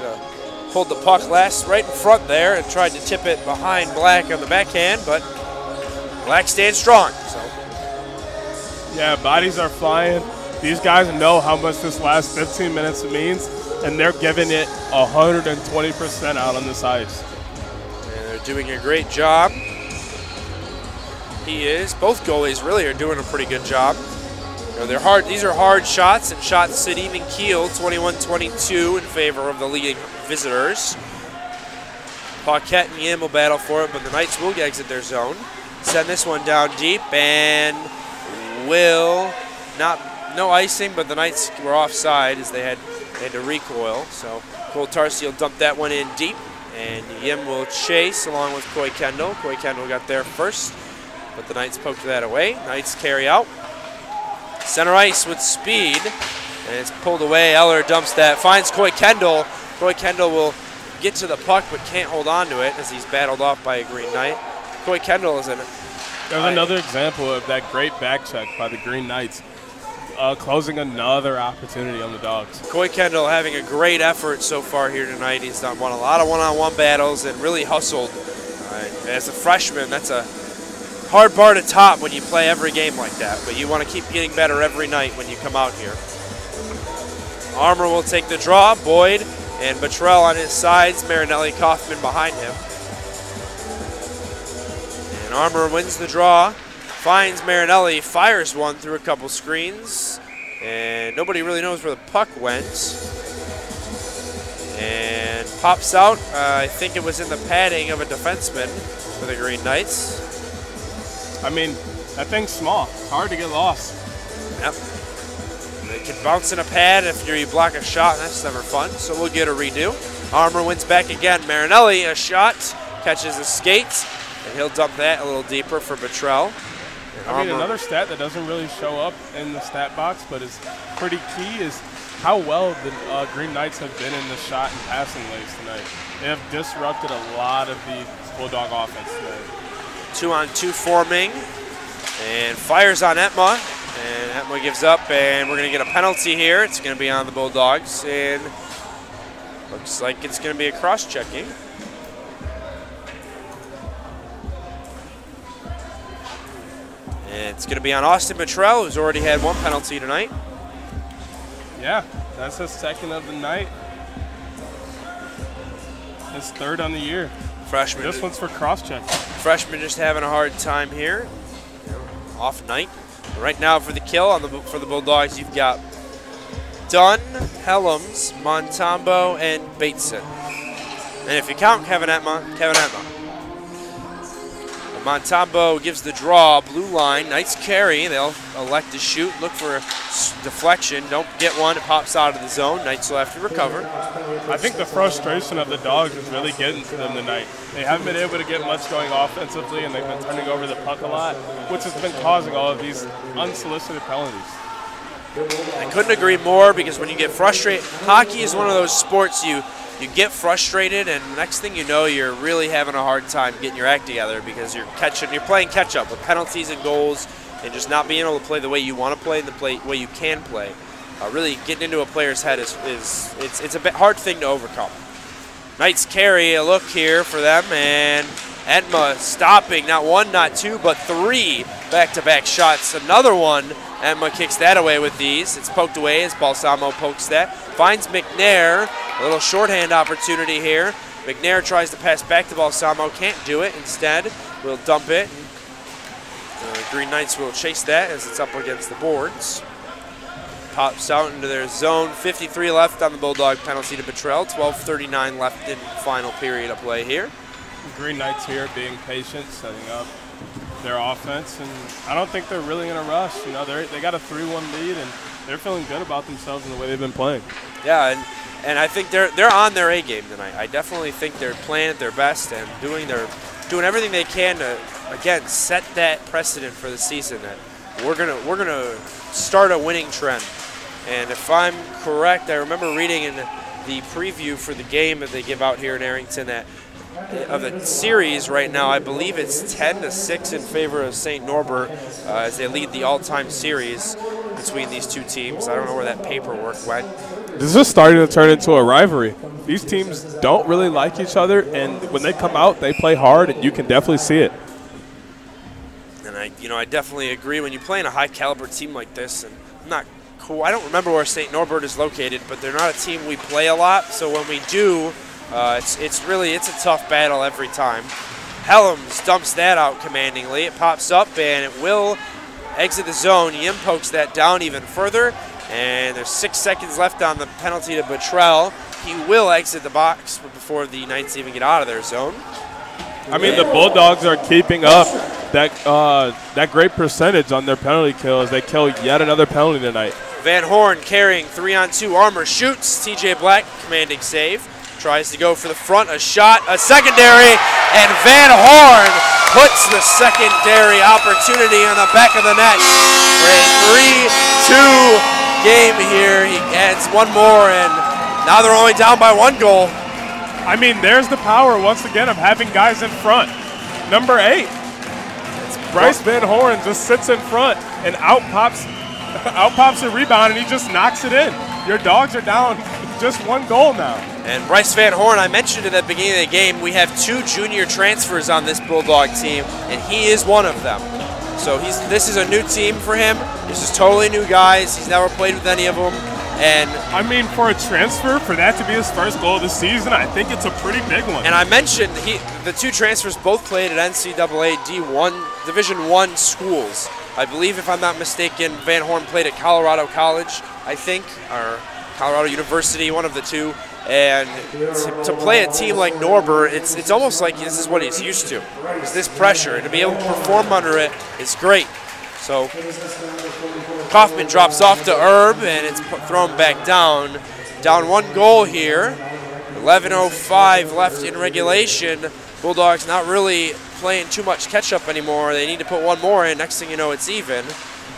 pulled the puck right in front there and tried to tip it behind Black on the backhand, but Black stands strong. So. Yeah, bodies are flying. These guys know how much this last 15 minutes means, and they're giving it 120% out on this ice. And they're doing a great job. He is. Both goalies really are doing a pretty good job. You know, they're hard. These are hard shots, and shots at even keel, 21-22 in favor of the leading visitors. Paquette and Yim will battle for it, but the Knights will exit their zone. Send this one down deep, and will no icing, but the Knights were offside as they had to recoil. So Cole Tarsi will dump that one in deep, and Yim will chase along with Coy Kendall. Coy Kendall got there first, but the Knights poked that away. Knights carry out. Center ice with speed, and it's pulled away. Eller dumps that, finds Coy Kendall. Coy Kendall will get to the puck, but can't hold on to it as he's battled off by a Green Knight. Coy Kendall is in it. There's another example of that great back check by the Green Knights, closing another opportunity on the Dogs. Coy Kendall having a great effort so far here tonight. He's won a lot of one-on-one battles and really hustled. As a freshman, that's a hard bar to top when you play every game like that, but you want to keep getting better every night when you come out here. Armour will take the draw. Boyd and Bottrell on his sides. Marinelli, Kaufman behind him. And Armour wins the draw. Finds Marinelli, fires one through a couple screens, and nobody really knows where the puck went. And pops out. I think it was in the padding of a defenseman for the Green Knights. I mean, That thing's small. It's hard to get lost. Yep. They can bounce in a pad if you block a shot. That's never fun. So we'll get a redo. Armour wins back again. Marinelli, a shot, catches a skate, and he'll dump that a little deeper for Bottrell. I mean, another stat that doesn't really show up in the stat box, but is pretty key, is how well the Green Knights have been in the shot and passing lanes tonight. They have disrupted a lot of the Bulldog offense tonight. 2-on-2 forming, and fires on Etma, and Etma gives up, and we're going to get a penalty here. It's going to be on the Bulldogs, and looks like it's going to be a cross-checking. And it's going to be on Austin Bottrell, who's already had one penalty tonight. Yeah, that's his second of the night. His third on the year. Freshman. This one's for cross-check. Freshman just having a hard time here. Off night. Right now for the kill for the Bulldogs, you've got Dunn, Helms, Montembeau, and Bateson. And if you count Kevin Etma. Montembeau gives the draw, blue line, nice carry. They'll elect to shoot, look for a deflection. Don't get one, it pops out of the zone. Knights will have to recover. I think the frustration of the Dogs is really getting to them tonight. They haven't been able to get much going offensively, and they've been turning over the puck a lot, which has been causing all of these unsolicited penalties. I couldn't agree more, because when you get frustrated, hockey is one of those sports you get frustrated, and the next thing you know, you're really having a hard time getting your act together, because you're playing catch up with penalties and goals, and just not being able to play the way you want to play and the way you can play. Really getting into a player's head it's a bit hard thing to overcome. Knights carry a look here for them, and Etma stopping not one, not two, but three back-to-back shots. Another one, Etma kicks that away with ease. It's poked away as Balsamo pokes that. Finds McNair, a little shorthand opportunity here. McNair tries to pass back to Balsamo, can't do it. Instead, we'll dump it. Green Knights will chase that as it's up against the boards. Pops out into their zone. 53 left on the Bulldog penalty to Bottrell. 12:39 left in final period of play here. Green Knights here being patient, setting up their offense, and I don't think they're really in a rush. You know, they got a 3-1 lead, and they're feeling good about themselves and the way they've been playing. Yeah, and I think they're on their A game tonight. I definitely think they're playing at their best and doing everything they can to, again, set that precedent for the season that we're gonna start a winning trend. And if I'm correct, I remember reading in the preview for the game that they give out here in Arrington that of the series right now, I believe it's 10-6 in favor of St. Norbert as they lead the all-time series between these two teams. I don't know where that paperwork went. This is starting to turn into a rivalry. These teams don't really like each other, and when they come out, they play hard, and you can definitely see it. And I definitely agree. When you play in a high-caliber team like this, and I don't remember where St. Norbert is located, but they're not a team we play a lot. So when we do, it's a tough battle every time. Helms dumps that out commandingly. It pops up, and it will exit the zone. Yim pokes that down even further, and there's 6 seconds left on the penalty to Bottrell. He will exit the box before the Knights even get out of their zone. I mean, the Bulldogs are keeping up that great percentage on their penalty kill as they kill yet another penalty tonight. Van Horn carrying 3-on-2. Armour shoots. TJ Black commanding save. Tries to go for the front, a shot, a secondary, and Van Horn puts the secondary opportunity on the back of the net for a 3-2 game here. He adds one more, and now they're only down by 1 goal. I mean, there's the power, once again, of having guys in front. Number 8, Bryce Van Horn just sits in front and out pops a rebound, and he just knocks it in. Your Dogs are down just 1 goal now. And Bryce Van Horn, I mentioned at the beginning of the game, we have 2 junior transfers on this Bulldog team, and he is one of them. So this is a new team for him. This is totally new guys. He's never played with any of them. And I mean, for a transfer, for that to be his first goal of the season, I think it's a pretty big one. And I mentioned the 2 transfers both played at NCAA D1 Division I schools. I believe, if I'm not mistaken, Van Horn played at Colorado College, I think, or Colorado University, one of the 2. And to play a team like Norbert, it's almost like this is what he's used to. It's this pressure, and to be able to perform under it is great. So Kaufman drops off to Herb, and it's thrown back down. Down 1 goal here. 11:05 left in regulation. Bulldogs not really playing too much catch-up anymore. They need to put 1 more in. Next thing you know, it's even.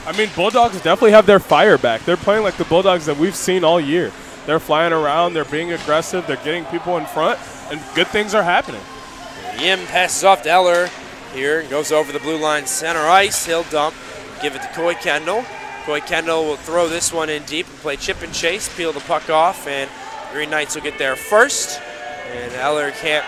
I mean, Bulldogs definitely have their fire back. They're playing like the Bulldogs that we've seen all year. They're flying around. They're being aggressive. They're getting people in front, and good things are happening. Yim passes off to Eller here. Goes over the blue line center ice. He'll dump. Give it to Coy Kendall. Coy Kendall will throw this one in deep and play chip and chase. Peel the puck off, and Green Knights will get there first. And Eller can't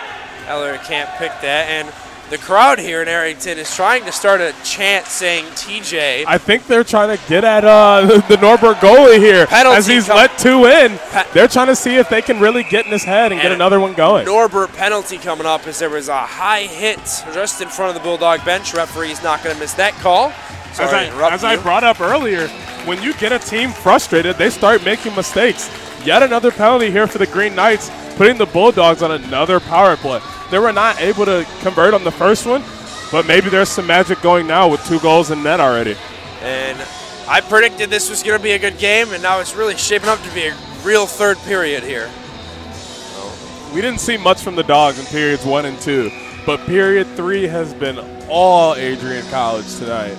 pick that. And the crowd here in Arrington is trying to start a chant saying TJ. I think they're trying to get at the Norbert goalie here. Penalty as he's let 2 in. They're trying to see if they can really get in his head and get another one going. Norbert penalty coming up as there was a high hit just in front of the Bulldog bench. Referee's not going to miss that call. Sorry, as I brought up earlier, when you get a team frustrated, they start making mistakes. Yet another penalty here for the Green Knights, putting the Bulldogs on another power play. They were not able to convert on the first one, but maybe there's some magic going now with 2 goals in net already. And I predicted this was going to be a good game, and now it's really shaping up to be a real third period here. We didn't see much from the Dogs in periods 1 and 2, but period 3 has been all Adrian College tonight.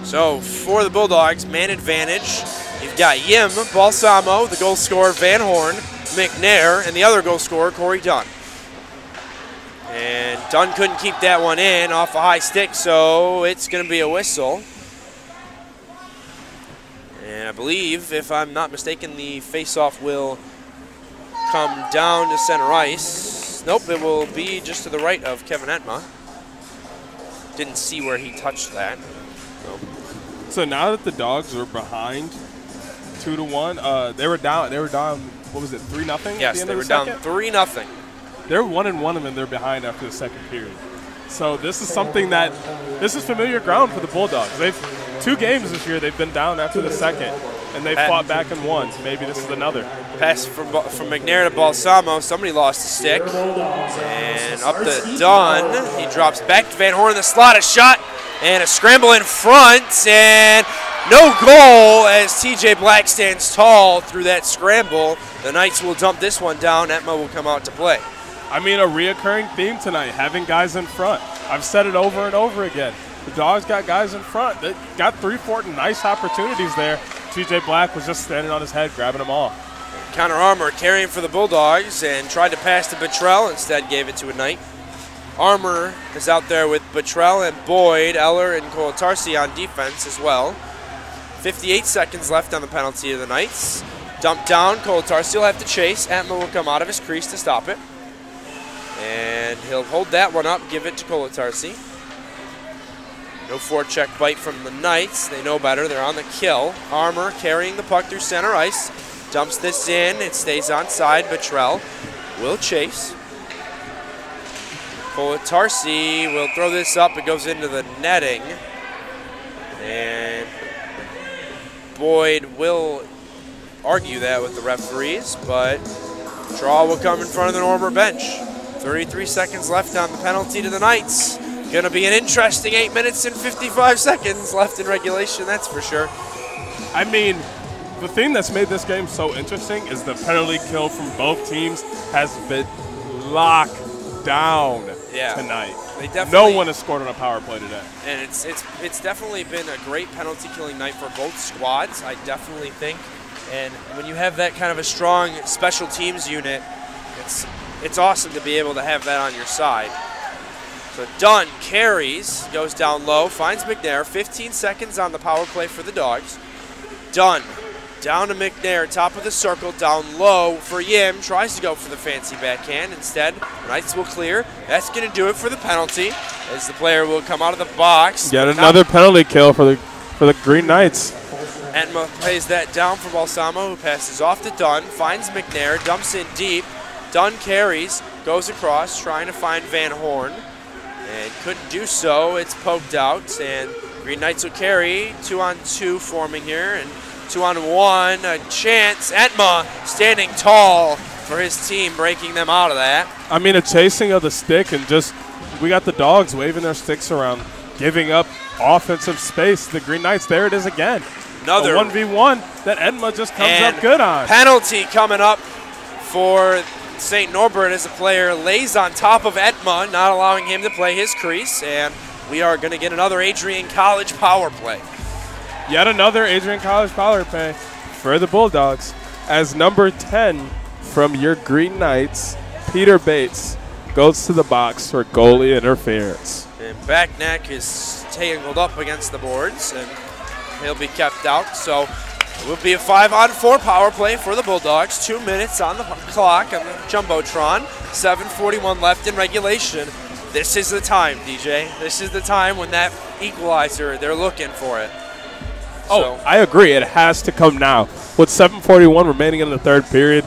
So for the Bulldogs, man advantage. You've got Yim, Balsamo, the goal scorer, Van Horn, McNair, and the other goal scorer, Corey Dunn. And Dunn couldn't keep that one in off a high stick, so it's going to be a whistle. And I believe, if I'm not mistaken, the faceoff will come down to center ice. Nope, it will be just to the right of Kevin Etma. Didn't see where he touched that. So now that the Dogs are behind 2-1, they were down. What was it, 3-0? Yes, they were down 3-0. They're 1-1 and they're behind after the second period. So this is something this is familiar ground for the Bulldogs. They've 2 games this year. They've been down after the second, and they fought back and won. Maybe this is another. Pass from McNair to Balsamo. Somebody lost a stick. And up to Dunn. He drops back to Van Horn in the slot. A shot and a scramble in front. And no goal as TJ Black stands tall through that scramble. The Knights will dump this one down. Etma will come out to play. I mean, a reoccurring theme tonight, having guys in front. I've said it over and over again. The Dogs got guys in front. They got 3-4 nice opportunities there. TJ Black was just standing on his head, grabbing them all. Connor Armour carrying for the Bulldogs and tried to pass to Buttrell, instead gave it to a Knight. Armour is out there with Buttrell and Boyd, Eller, and Kolatarsi on defense as well. 58 seconds left on the penalty of the Knights. Dumped down, Kolatarsi will have to chase. Atma will come out of his crease to stop it. And he'll hold that one up, give it to Kolatarsi. No forecheck bite from the Knights. They know better. They're on the kill. Armour carrying the puck through center ice. Dumps this in. It stays on side. Buttrell will chase. Kolatarsi will throw this up. It goes into the netting. And Boyd will argue that with the referees, but draw will come in front of the Norbert bench. 33 seconds left on the penalty to the Knights. Going to be an interesting 8 minutes and 55 seconds left in regulation, that's for sure. I mean, the thing that's made this game so interesting is the penalty kill from both teams has been locked down tonight. No one has scored on a power play today. And it's definitely been a great penalty killing night for both squads, I definitely think. And when you have that kind of a strong special teams unit, it's awesome to be able to have that on your side. So Dunn carries, goes down low, finds McNair. 15 seconds on the power play for the Dogs. Dunn down to McNair, top of the circle, down low for Yim. Tries to go for the fancy backhand. Instead, Knights will clear. That's going to do it for the penalty, as the player will come out of the box. Get another penalty kill for the Green Knights. Atma plays that down for Balsamo, who passes off to Dunn, finds McNair, dumps in deep. Dunn carries, goes across, trying to find Van Horn, and couldn't do so. It's poked out, and Green Knights will carry. 2-on-2 forming here, and 2-on-1, a chance. Etma standing tall for his team, breaking them out of that. I mean, a chasing of the stick, and just we got the Dogs waving their sticks around, giving up offensive space. The Green Knights, there it is again. Another 1v1 that Edma just comes and up good on. Penalty coming up for St. Norbert as the player lays on top of Edma, not allowing him to play his crease, and we are going to get another Adrian College power play. Yet another Adrian College power play for the Bulldogs as number 10 from your Green Knights, Peter Bates, goes to the box for goalie interference. And back neck is tangled up against the boards, and he'll be kept out. So it will be a 5-on-4 power play for the Bulldogs. 2 minutes on the clock on the Jumbotron. 7:41 left in regulation. This is the time, DJ. This is the time when that equalizer, they're looking for it. Oh, I agree. It has to come now. With 7:41 remaining in the third period,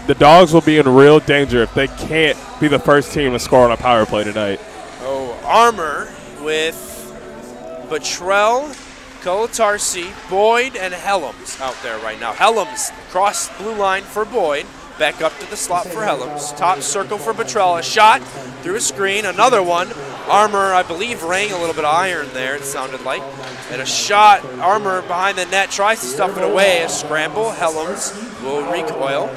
the Dogs will be in real danger if they can't be the first team to score on a power play tonight. Oh, Armour with Betrell, Kolatarsi, Boyd, and Helms out there right now. Helms cross blue line for Boyd. Back up to the slot for Helms. Top circle for Betrell. A shot through a screen. Another one. Armour, I believe, rang a little bit of iron there, it sounded like. And a shot. Armour behind the net tries to stuff it away. A scramble. Helms will recoil.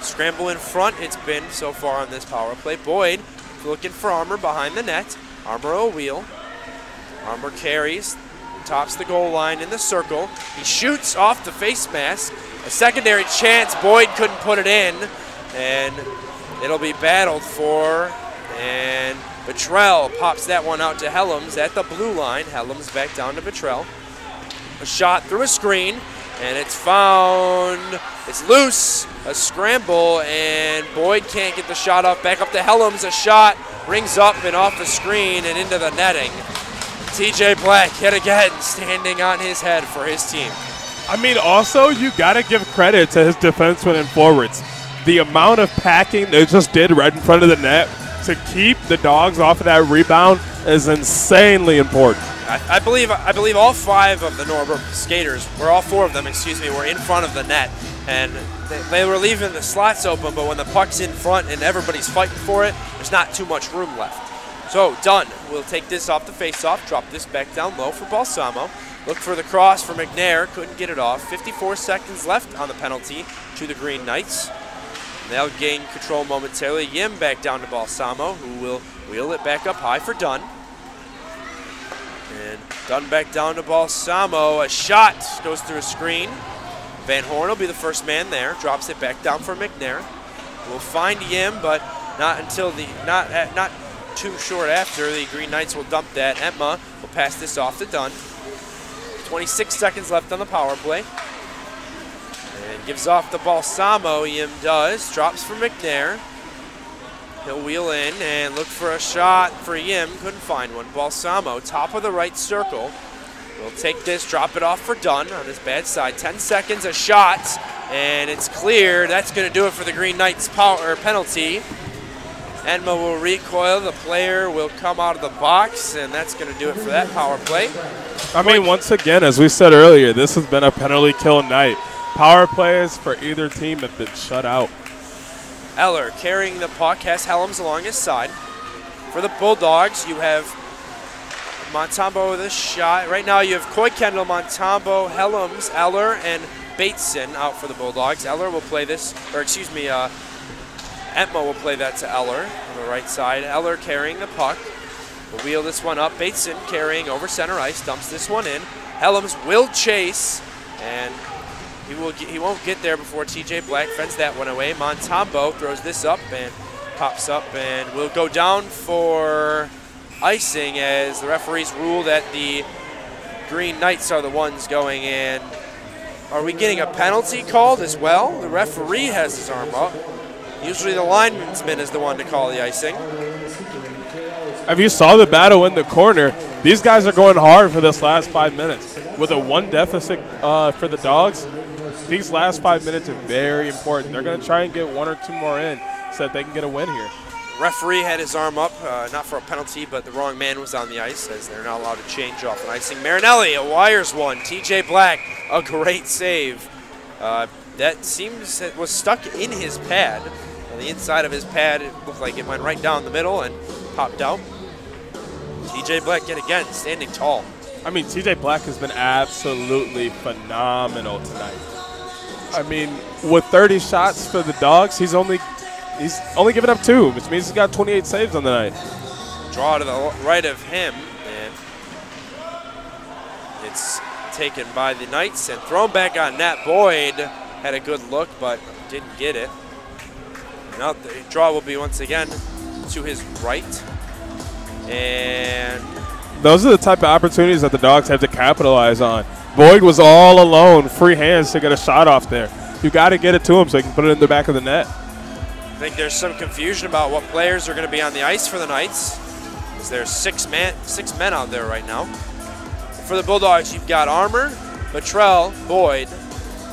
Scramble in front. It's been so far on this power play. Boyd looking for Armour behind the net. Armour a wheel. Armour carries. Tops the goal line in the circle. He shoots off the face mask. A secondary chance. Boyd couldn't put it in. And it'll be battled for. And Betrell pops that one out to Helms at the blue line. Helms back down to Betrell. A shot through a screen. And it's found. It's loose. A scramble. And Boyd can't get the shot up. Back up to Helms. A shot. Rings up and off the screen and into the netting. TJ Black yet again standing on his head for his team. I mean, also, you got to give credit to his defensemen and forwards. The amount of packing they just did right in front of the net to keep the Dogs off of that rebound is insanely important. I believe all 5 of the Norbert skaters, or all 4 of them, excuse me, were in front of the net. And they were leaving the slots open, but when the puck's in front and everybody's fighting for it, there's not too much room left. So, Dunn will take this off the face-off, drop this back down low for Balsamo. Look for the cross for McNair, couldn't get it off. 54 seconds left on the penalty to the Green Knights. They'll gain control momentarily. Yim back down to Balsamo, who will wheel it back up high for Dunn. And Dunn back down to Balsamo. A shot goes through a screen. Van Horn will be the first man there. Drops it back down for McNair. We'll find Yim, but not until not too short after. The Green Knights will dump that. Emma will pass this off to Dunn. 26 seconds left on the power play. And gives off the Balsamo. Yim does. Drops for McNair. He'll wheel in and look for a shot for Yim. Couldn't find one. Balsamo, top of the right circle. Will take this, drop it off for Dunn on his bad side. 10 seconds, a shot, and it's cleared. That's going to do it for the Green Knights penalty. Enma will recoil. The player will come out of the box, and that's going to do it for that power play. I mean, once again, as we said earlier, this has been a penalty kill night. Power plays for either team have been shut out. Eller carrying the puck, has Helms along his side. For the Bulldogs, you have Montembeau with a shot. Right now you have Coy Kendall, Montembeau, Helms, Eller, and Bateson out for the Bulldogs. Eller will play this, or excuse me, Entma will play that to Eller on the right side. Eller carrying the puck. Will wheel this one up. Bateson carrying over center ice, dumps this one in. Helms will chase, and he won't get there before TJ Black fends that one away. Montembeau throws this up and pops up and will go down for icing as the referees rule that the Green Knights are the ones going in. Are we getting a penalty called as well? The referee has his arm up. Usually the linesman is the one to call the icing. If you saw the battle in the corner, these guys are going hard for this last 5 minutes. With a 1 deficit for the Dogs, these last 5 minutes are very important. They're going to try and get 1 or 2 more in so that they can get a win here. Referee had his arm up, not for a penalty, but the wrong man was on the ice as they're not allowed to change off an icing. Marinelli, a wires one. TJ Black, a great save. That seems it was stuck in his pad. On the inside of his pad, it looked like it went right down the middle and popped out. TJ Black yet again, standing tall. I mean, TJ Black has been absolutely phenomenal tonight. I mean, with 30 shots for the Dogs, he's only given up 2, which means he's got 28 saves on the night. Draw to the right of him, and it's taken by the Knights and thrown back on net. Boyd had a good look, but didn't get it. Now the draw will be once again to his right. And those are the type of opportunities that the Dogs have to capitalize on. Boyd was all alone, free hands to get a shot off there. You got to get it to him so he can put it in the back of the net. I think there's some confusion about what players are going to be on the ice for the Knights. There's six men out there right now. For the Bulldogs, you've got Armour, Bottrell, Boyd.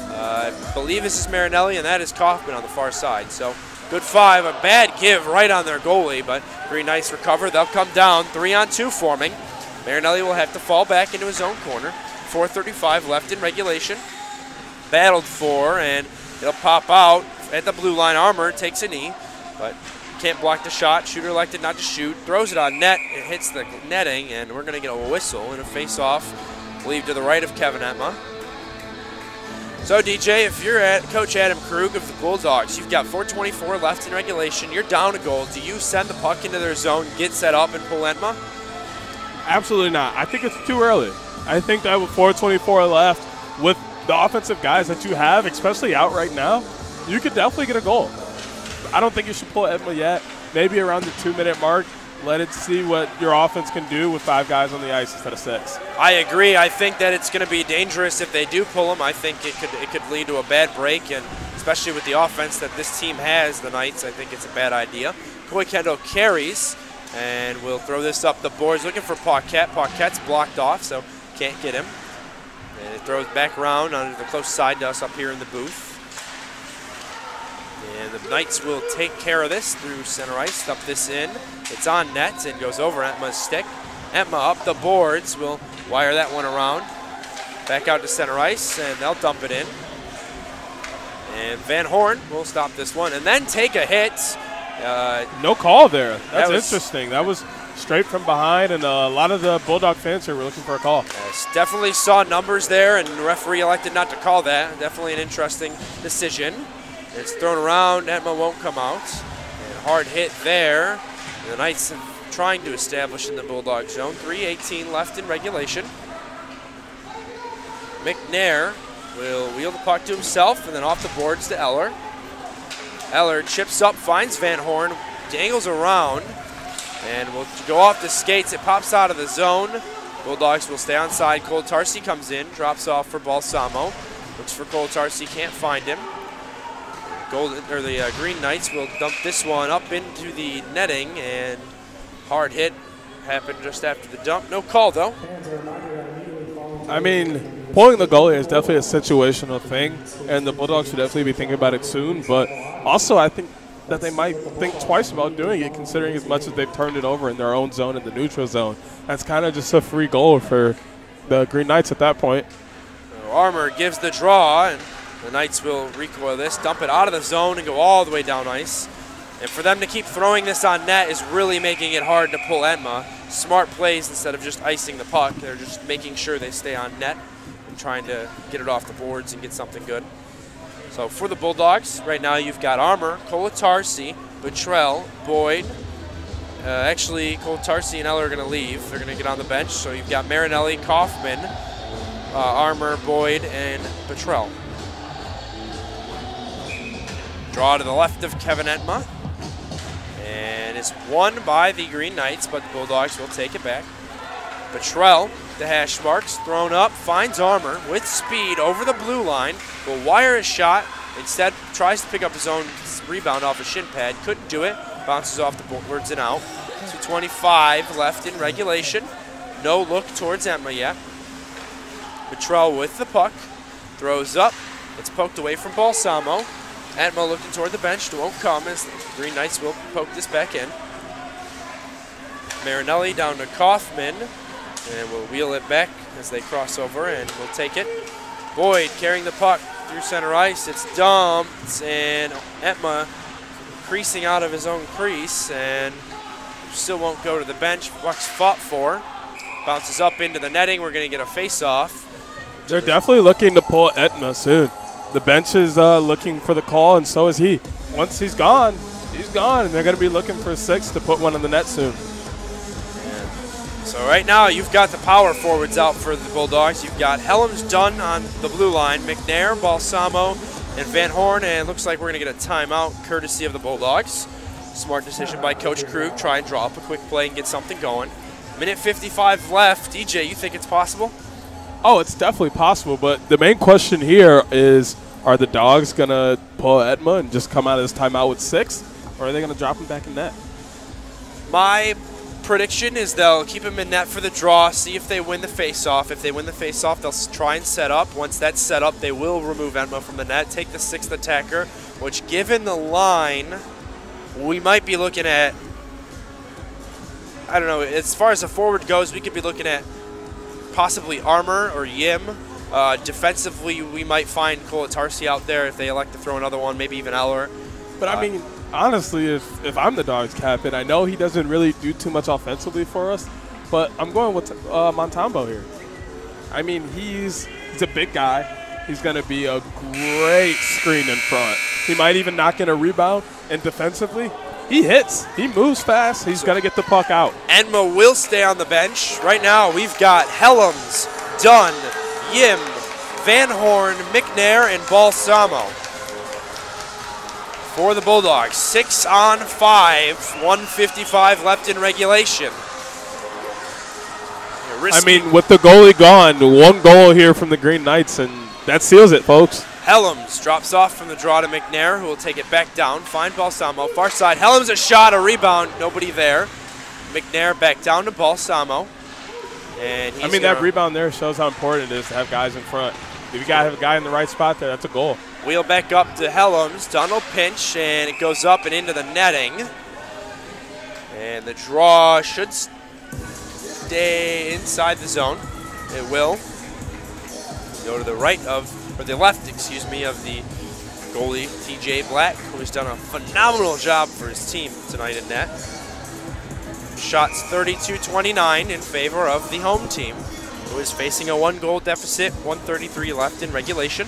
I believe this is Marinelli, and that is Kaufman on the far side. So good 5, a bad give right on their goalie, but Green Knights recover. They'll come down, 3-on-2 forming. Marinelli will have to fall back into his own corner. 4:35 left in regulation. Battled for, and it'll pop out at the blue line. Armour takes a knee, but can't block the shot. Shooter elected not to shoot. Throws it on net. It hits the netting, and we're going to get a whistle and a face-off. Leave to the right of Kevin Etma. So, DJ, if you're at Coach Adam Krug of the Bulldogs, you've got 4:24 left in regulation. You're down a goal. Do you send the puck into their zone, get set up, and pull Etma? Absolutely not. I think it's too early. I think that with 4:24 left, with the offensive guys that you have, especially out right now, you could definitely get a goal. I don't think you should pull Etma yet. Maybe around the 2-minute mark, let it see what your offense can do with 5 guys on the ice instead of 6. I agree. I think that it's going to be dangerous if they do pull him. I think it could lead to a bad break, and especially with the offense that this team has, the Knights, I think it's a bad idea. Coy Kendall carries, and we'll throw this up the boards, looking for Paquette. Paquette's blocked off, so can't get him. And it throws back around on the close side to us up here in the booth. And the Knights will take care of this through center ice, stuff this in. It's on net and goes over Etma's stick. Etma up the boards, will wire that one around. Back out to center ice, and they'll dump it in. And Van Horn will stop this one and then take a hit. No call there. That's interesting. That was straight from behind, and a lot of the Bulldog fans here were looking for a call. Yes, definitely saw numbers there, and the referee elected not to call that. Definitely an interesting decision. It's thrown around. Etma won't come out. And hard hit there. The Knights trying to establish in the Bulldog zone. 3:18 left in regulation. McNair will wheel the puck to himself and then off the boards to Eller. Eller chips up, finds Van Horn, dangles around, and will go off the skates. It pops out of the zone. Bulldogs will stay on side. Cole Tarsi comes in, drops off for Balsamo. Looks for Cole Tarsi, can't find him. The Green Knights will dump this one up into the netting, and hard hit happened just after the dump. No call, though. I mean, pulling the goalie is definitely a situational thing, and the Bulldogs should definitely be thinking about it soon. But also, I think that they might think twice about doing it, considering as much as they've turned it over in their own zone, in the neutral zone. That's kind of just a free goal for the Green Knights at that point. Armour gives the draw, and the Knights will recoil this, dump it out of the zone, and go all the way down ice. And for them to keep throwing this on net is really making it hard to pull Etma. Smart plays instead of just icing the puck. They're just making sure they stay on net and trying to get it off the boards and get something good. So for the Bulldogs, right now you've got Armour, Colatarsi, Bottrell, Boyd. Actually, Colatarsi and Eller are going to leave. They're going to get on the bench. So you've got Marinelli, Kaufman, Armour, Boyd, and Bottrell. Draw to the left of Kevin Etma. And it's won by the Green Knights, but the Bulldogs will take it back. Bottrell, the hash marks, thrown up, finds Armour with speed over the blue line, will wire a shot, instead tries to pick up his own rebound off a shin pad, couldn't do it, bounces off the boards and out. 2:25 left in regulation, no look towards Etma yet. Bottrell with the puck, throws up, it's poked away from Balsamo. Etma looking toward the bench, won't come as the Green Knights will poke this back in. Marinelli down to Kaufman, and we'll wheel it back as they cross over, and we'll take it. Boyd carrying the puck through center ice. It's dumped, and Etma creasing out of his own crease, and still won't go to the bench. Bucks fought for. Bounces up into the netting. We're going to get a face-off. They're definitely looking to pull Etma soon. The bench is looking for the call, and so is he. Once he's gone, and they're going to be looking for 6 to put one in the net soon. So right now you've got the power forwards out for the Bulldogs. You've got Helms Dunn on the blue line, McNair, Balsamo, and Van Horn, and it looks like we're going to get a timeout courtesy of the Bulldogs. Smart decision by Coach Krug. Try and draw up a quick play and get something going. Minute 55 left. DJ, you think it's possible? Oh, it's definitely possible, but the main question here is, are the Dogs going to pull Etma and just come out of this timeout with 6, or are they going to drop him back in net? My prediction is they'll keep him in net for the draw, see if they win the face-off. If they win the face-off, they'll try and set up. Once that's set up, they will remove Etma from the net, take the 6th attacker, which given the line, we might be looking at, I don't know, as far as the forward goes, we could be looking at possibly Armour or Yim. Defensively, we might find Kolatarsi out there if they elect to throw another one, maybe even Eller. But I mean, honestly, if I'm the Dogs captain, I know he doesn't really do too much offensively for us, but I'm going with Montembeau here. I mean, he's a big guy. He's going to be a great screen in front. He might even knock in a rebound, and defensively, he hits. He moves fast. He's going to get the puck out. Enma will stay on the bench. Right now, we've got Helms, Dunn, Yim, Van Horn, McNair, and Balsamo. For the Bulldogs, 6 on 5, 1:55 left in regulation. I mean, with the goalie gone, 1 goal here from the Green Knights, and that seals it, folks. Helms drops off from the draw to McNair, who will take it back down. Find Balsamo, far side. Helms a shot, a rebound, nobody there. McNair back down to Balsamo. And I mean, that rebound there shows how important it is to have guys in front. If you got to have a guy in the right spot there, that's a goal. Wheel back up to Helms. Dunn will pinch, and it goes up and into the netting. And the draw should stay inside the zone. It will go to the right of, or the left, excuse me, of the goalie, TJ Black, who's done a phenomenal job for his team tonight in net. Shots 32-29 in favor of the home team, who is facing a 1-goal deficit, 1:33 left in regulation.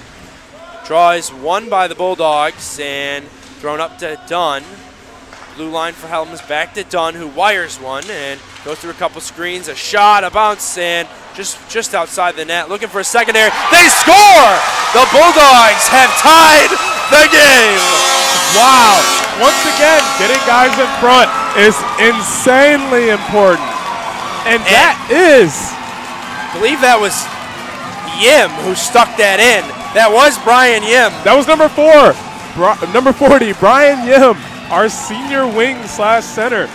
Draw is won by the Bulldogs and thrown up to Dunn. Blue line for Helms, back to Dunn, who wires one and goes through a couple screens, a shot, a bounce, and just outside the net, looking for a secondary. They score! The Bulldogs have tied the game. Wow. Once again, getting guys in front is insanely important. And that is, I believe that was Yim who stuck that in. That was Brian Yim. That was number 4. Number 40, Brian Yim, our senior wing / center,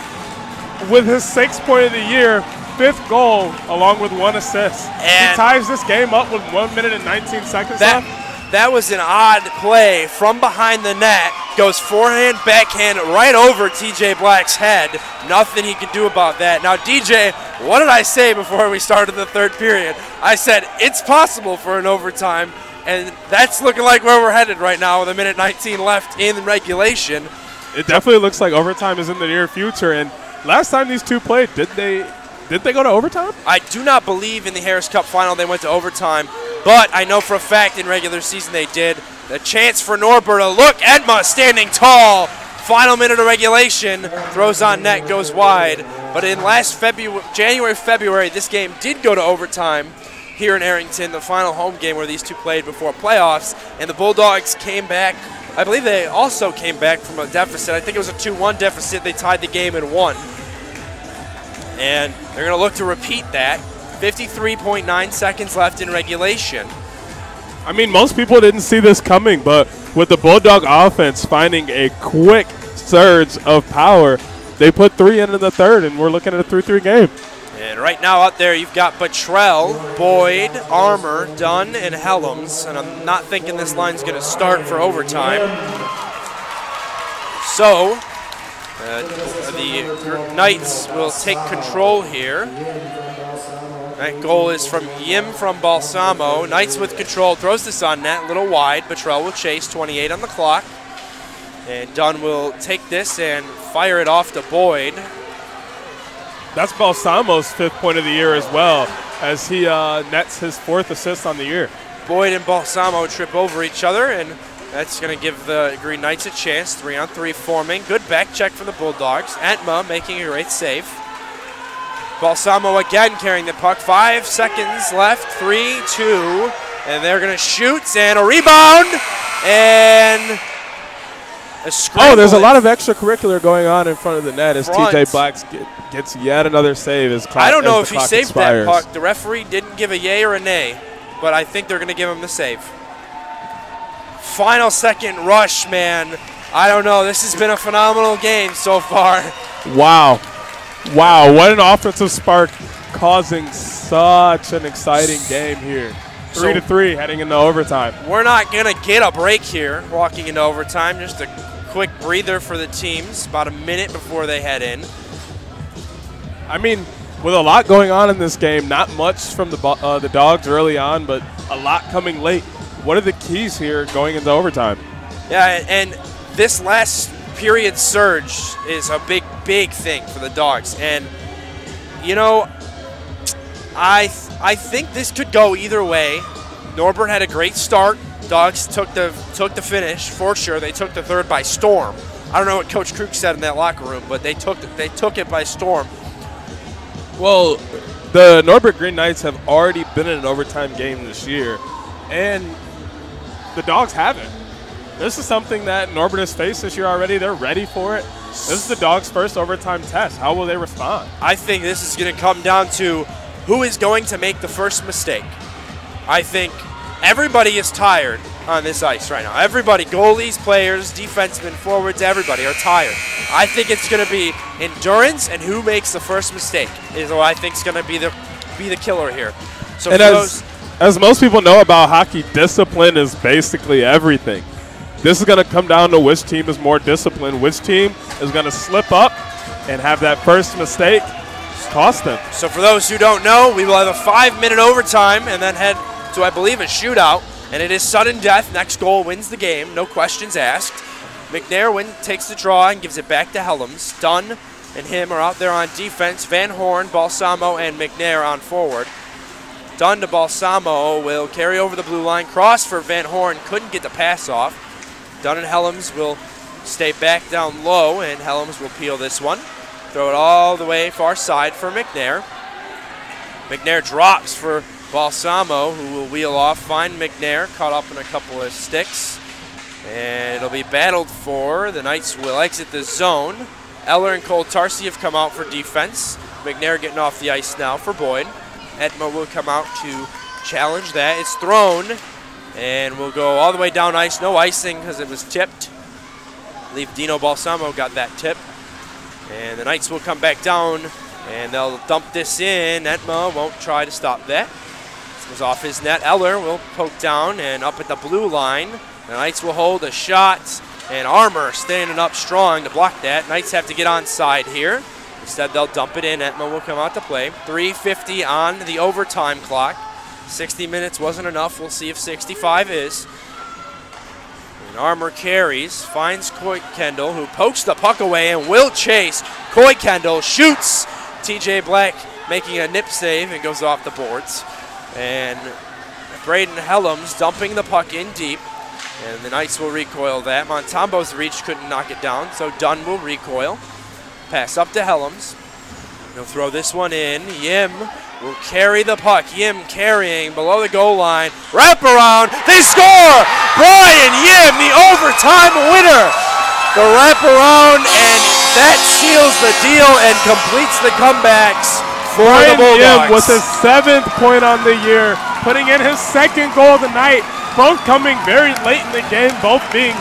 with his 6th point of the year, 5th goal, along with 1 assist. And he ties this game up with 1 minute and 19 seconds left. That was an odd play from behind the net. Goes forehand, backhand, right over TJ Black's head. Nothing he could do about that. Now, DJ, what did I say before we started the 3rd period? I said it's possible for an overtime, and that's looking like where we're headed right now with 1:19 left in regulation. It definitely looks like overtime is in the near future. And last time these two played, did they go to overtime? I do not believe in the Harris Cup final they went to overtime, but I know for a fact in regular season they did. The chance for Norbert, a look, Etma standing tall. Final minute of regulation, throws on net, goes wide. But in last January, February, this game did go to overtime here in Arrington, the final home game where these two played before playoffs, and the Bulldogs came back. I believe they also came back from a deficit. I think it was a 2-1 deficit. They tied the game and won. And they're going to look to repeat that. 53.9 seconds left in regulation. I mean, most people didn't see this coming, but with the Bulldog offense finding a quick surge of power, they put 3 in the 3rd, and we're looking at a 3-3 game. And right now out there you've got Bottrell, Boyd, Armour, Dunn, and Helms. And I'm not thinking this line's going to start for overtime. So the Knights will take control here. That goal is from Yim from Balsamo. Knights with control, throws this on net, a little wide. Bottrell will chase, 28 on the clock. And Dunn will take this and fire it off to Boyd. That's Balsamo's 5th point of the year as well, as he nets his 4th assist on the year. Boyd and Balsamo trip over each other, and that's going to give the Green Knights a chance. 3-on-3 forming. Good back check from the Bulldogs. Entma making a great save. Balsamo again carrying the puck. 5 seconds left. 3, 2, and they're going to shoot, and a rebound, and a scramble. Oh, there's a lot of extracurricular going on in front of the net as TJ Blacks gets yet another save. I don't know if he saved that puck. The referee didn't give a yay or a nay, but I think they're going to give him the save. Final second rush, man. I don't know. This has been a phenomenal game so far. Wow. Wow, what an offensive spark, causing such an exciting game here. 3-3 heading into overtime. We're not going to get a break here walking into overtime. Just a quick breather for the teams, about a minute before they head in. I mean, with a lot going on in this game, not much from the Dogs early on, but a lot coming late. What are the keys here going into overtime? Yeah, and this last period surge is a big, big thing for the Dogs. And, you know, I think this could go either way. Norbert had a great start. Dogs took the finish for sure. They took the third by storm. I don't know what Coach Krug said in that locker room, but they took it by storm. Well, the Norbert Green Knights have already been in an overtime game this year, and the Dogs haven't. This is something that Norbert has faced this year already. They're ready for it. This is the Dogs' first overtime test. How will they respond? I think this is going to come down to who is going to make the first mistake. I think everybody is tired on this ice right now. Everybody, goalies, players, defensemen, forwards, everybody are tired. I think it's going to be endurance and who makes the first mistake is what I think is going to be the killer here. So and as most people know about hockey, discipline is basically everything. This is going to come down to which team is more disciplined, which team is going to slip up and have that first mistake cost them. So for those who don't know, we will have a 5-minute overtime and then head to, I believe, a shootout. And it is sudden death. Next goal wins the game. No questions asked. McNair takes the draw and gives it back to Helms. Dunn and him are out there on defense. Van Horn, Balsamo, and McNair on forward. Dunn to Balsamo will carry over the blue line. Cross for Van Horn. Couldn't get the pass off. Dunn and Helms will stay back down low, and Helms will peel this one. Throw it all the way far side for McNair. McNair drops for Balsamo, who will wheel off, find McNair, caught up in a couple of sticks. And it'll be battled for. The Knights will exit the zone. Eller and Cole Tarsi have come out for defense. McNair getting off the ice now for Boyd. Edma will come out to challenge that. It's thrown, and we'll go all the way down ice. No icing because it was tipped. I believe Dino Balsamo got that tip. And the Knights will come back down, and they'll dump this in. Edma won't try to stop that. Was off his net. Eller will poke down and up at the blue line. The Knights will hold a shot, and Armour standing up strong to block that. Knights have to get onside here. Instead, they'll dump it in. Etma will come out to play. 3:50 on the overtime clock. 60 minutes wasn't enough. We'll see if 65 is. And Armour carries, finds Coy Kendall, who pokes the puck away and will chase. Coy Kendall shoots. TJ Black making a nip save and goes off the boards. And Braden Helms dumping the puck in deep. And the Knights will recoil that. Montembo's reach couldn't knock it down, so Dunn will recoil. Pass up to Helms. He'll throw this one in. Yim will carry the puck. Yim carrying below the goal line. Wrap around. They score! Brian Yim, the overtime winner. The wraparound, and that seals the deal and completes the comebacks. Brian Yim with his 7th point on the year, putting in his 2nd goal of the night, both coming very late in the game, both being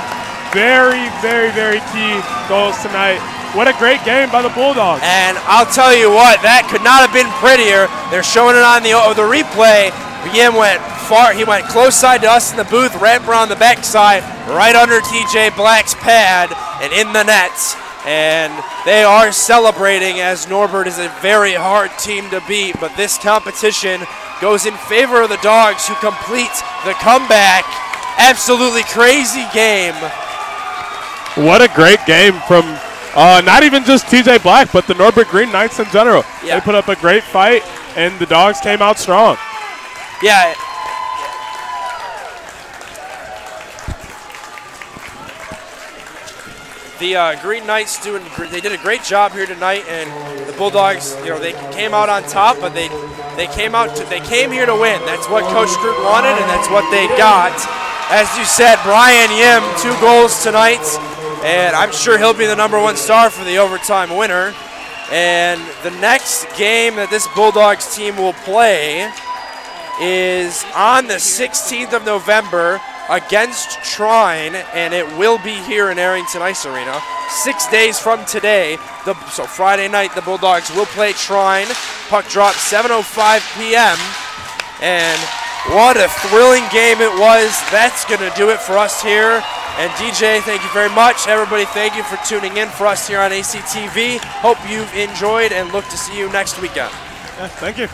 very, very, very key goals tonight. What a great game by the Bulldogs. And I'll tell you what, that could not have been prettier. They're showing it on the replay. Yim went far, he went close side to us in the booth, wrapped around the backside, right under TJ Black's pad, and in the nets. And they are celebrating, as Norbert is a very hard team to beat, but this competition goes in favor of the Dogs, who complete the comeback. Absolutely crazy game. What a great game from Not even just TJ Black, but the Norbert Green Knights in general. Yeah. They put up a great fight, and the Dogs came out strong. Yeah. The Green Knights they did a great job here tonight, and the Bulldogs, they came out on top, but they came here to win. That's what Coach Krug wanted, and that's what they got. As you said, Brian Yim, 2 goals tonight, and I'm sure he'll be the #1 star for the overtime winner. And the next game that this Bulldogs team will play is on the 16th of November against Trine, and it will be here in Arrington Ice Arena. 6 days from today, so Friday night, the Bulldogs will play Trine. Puck drop 7:05 p.m. And what a thrilling game it was. That's going to do it for us here. And DJ, thank you very much. Everybody, thank you for tuning in for us here on ACTV. Hope you've enjoyed and look to see you next weekend. Yeah, thank you.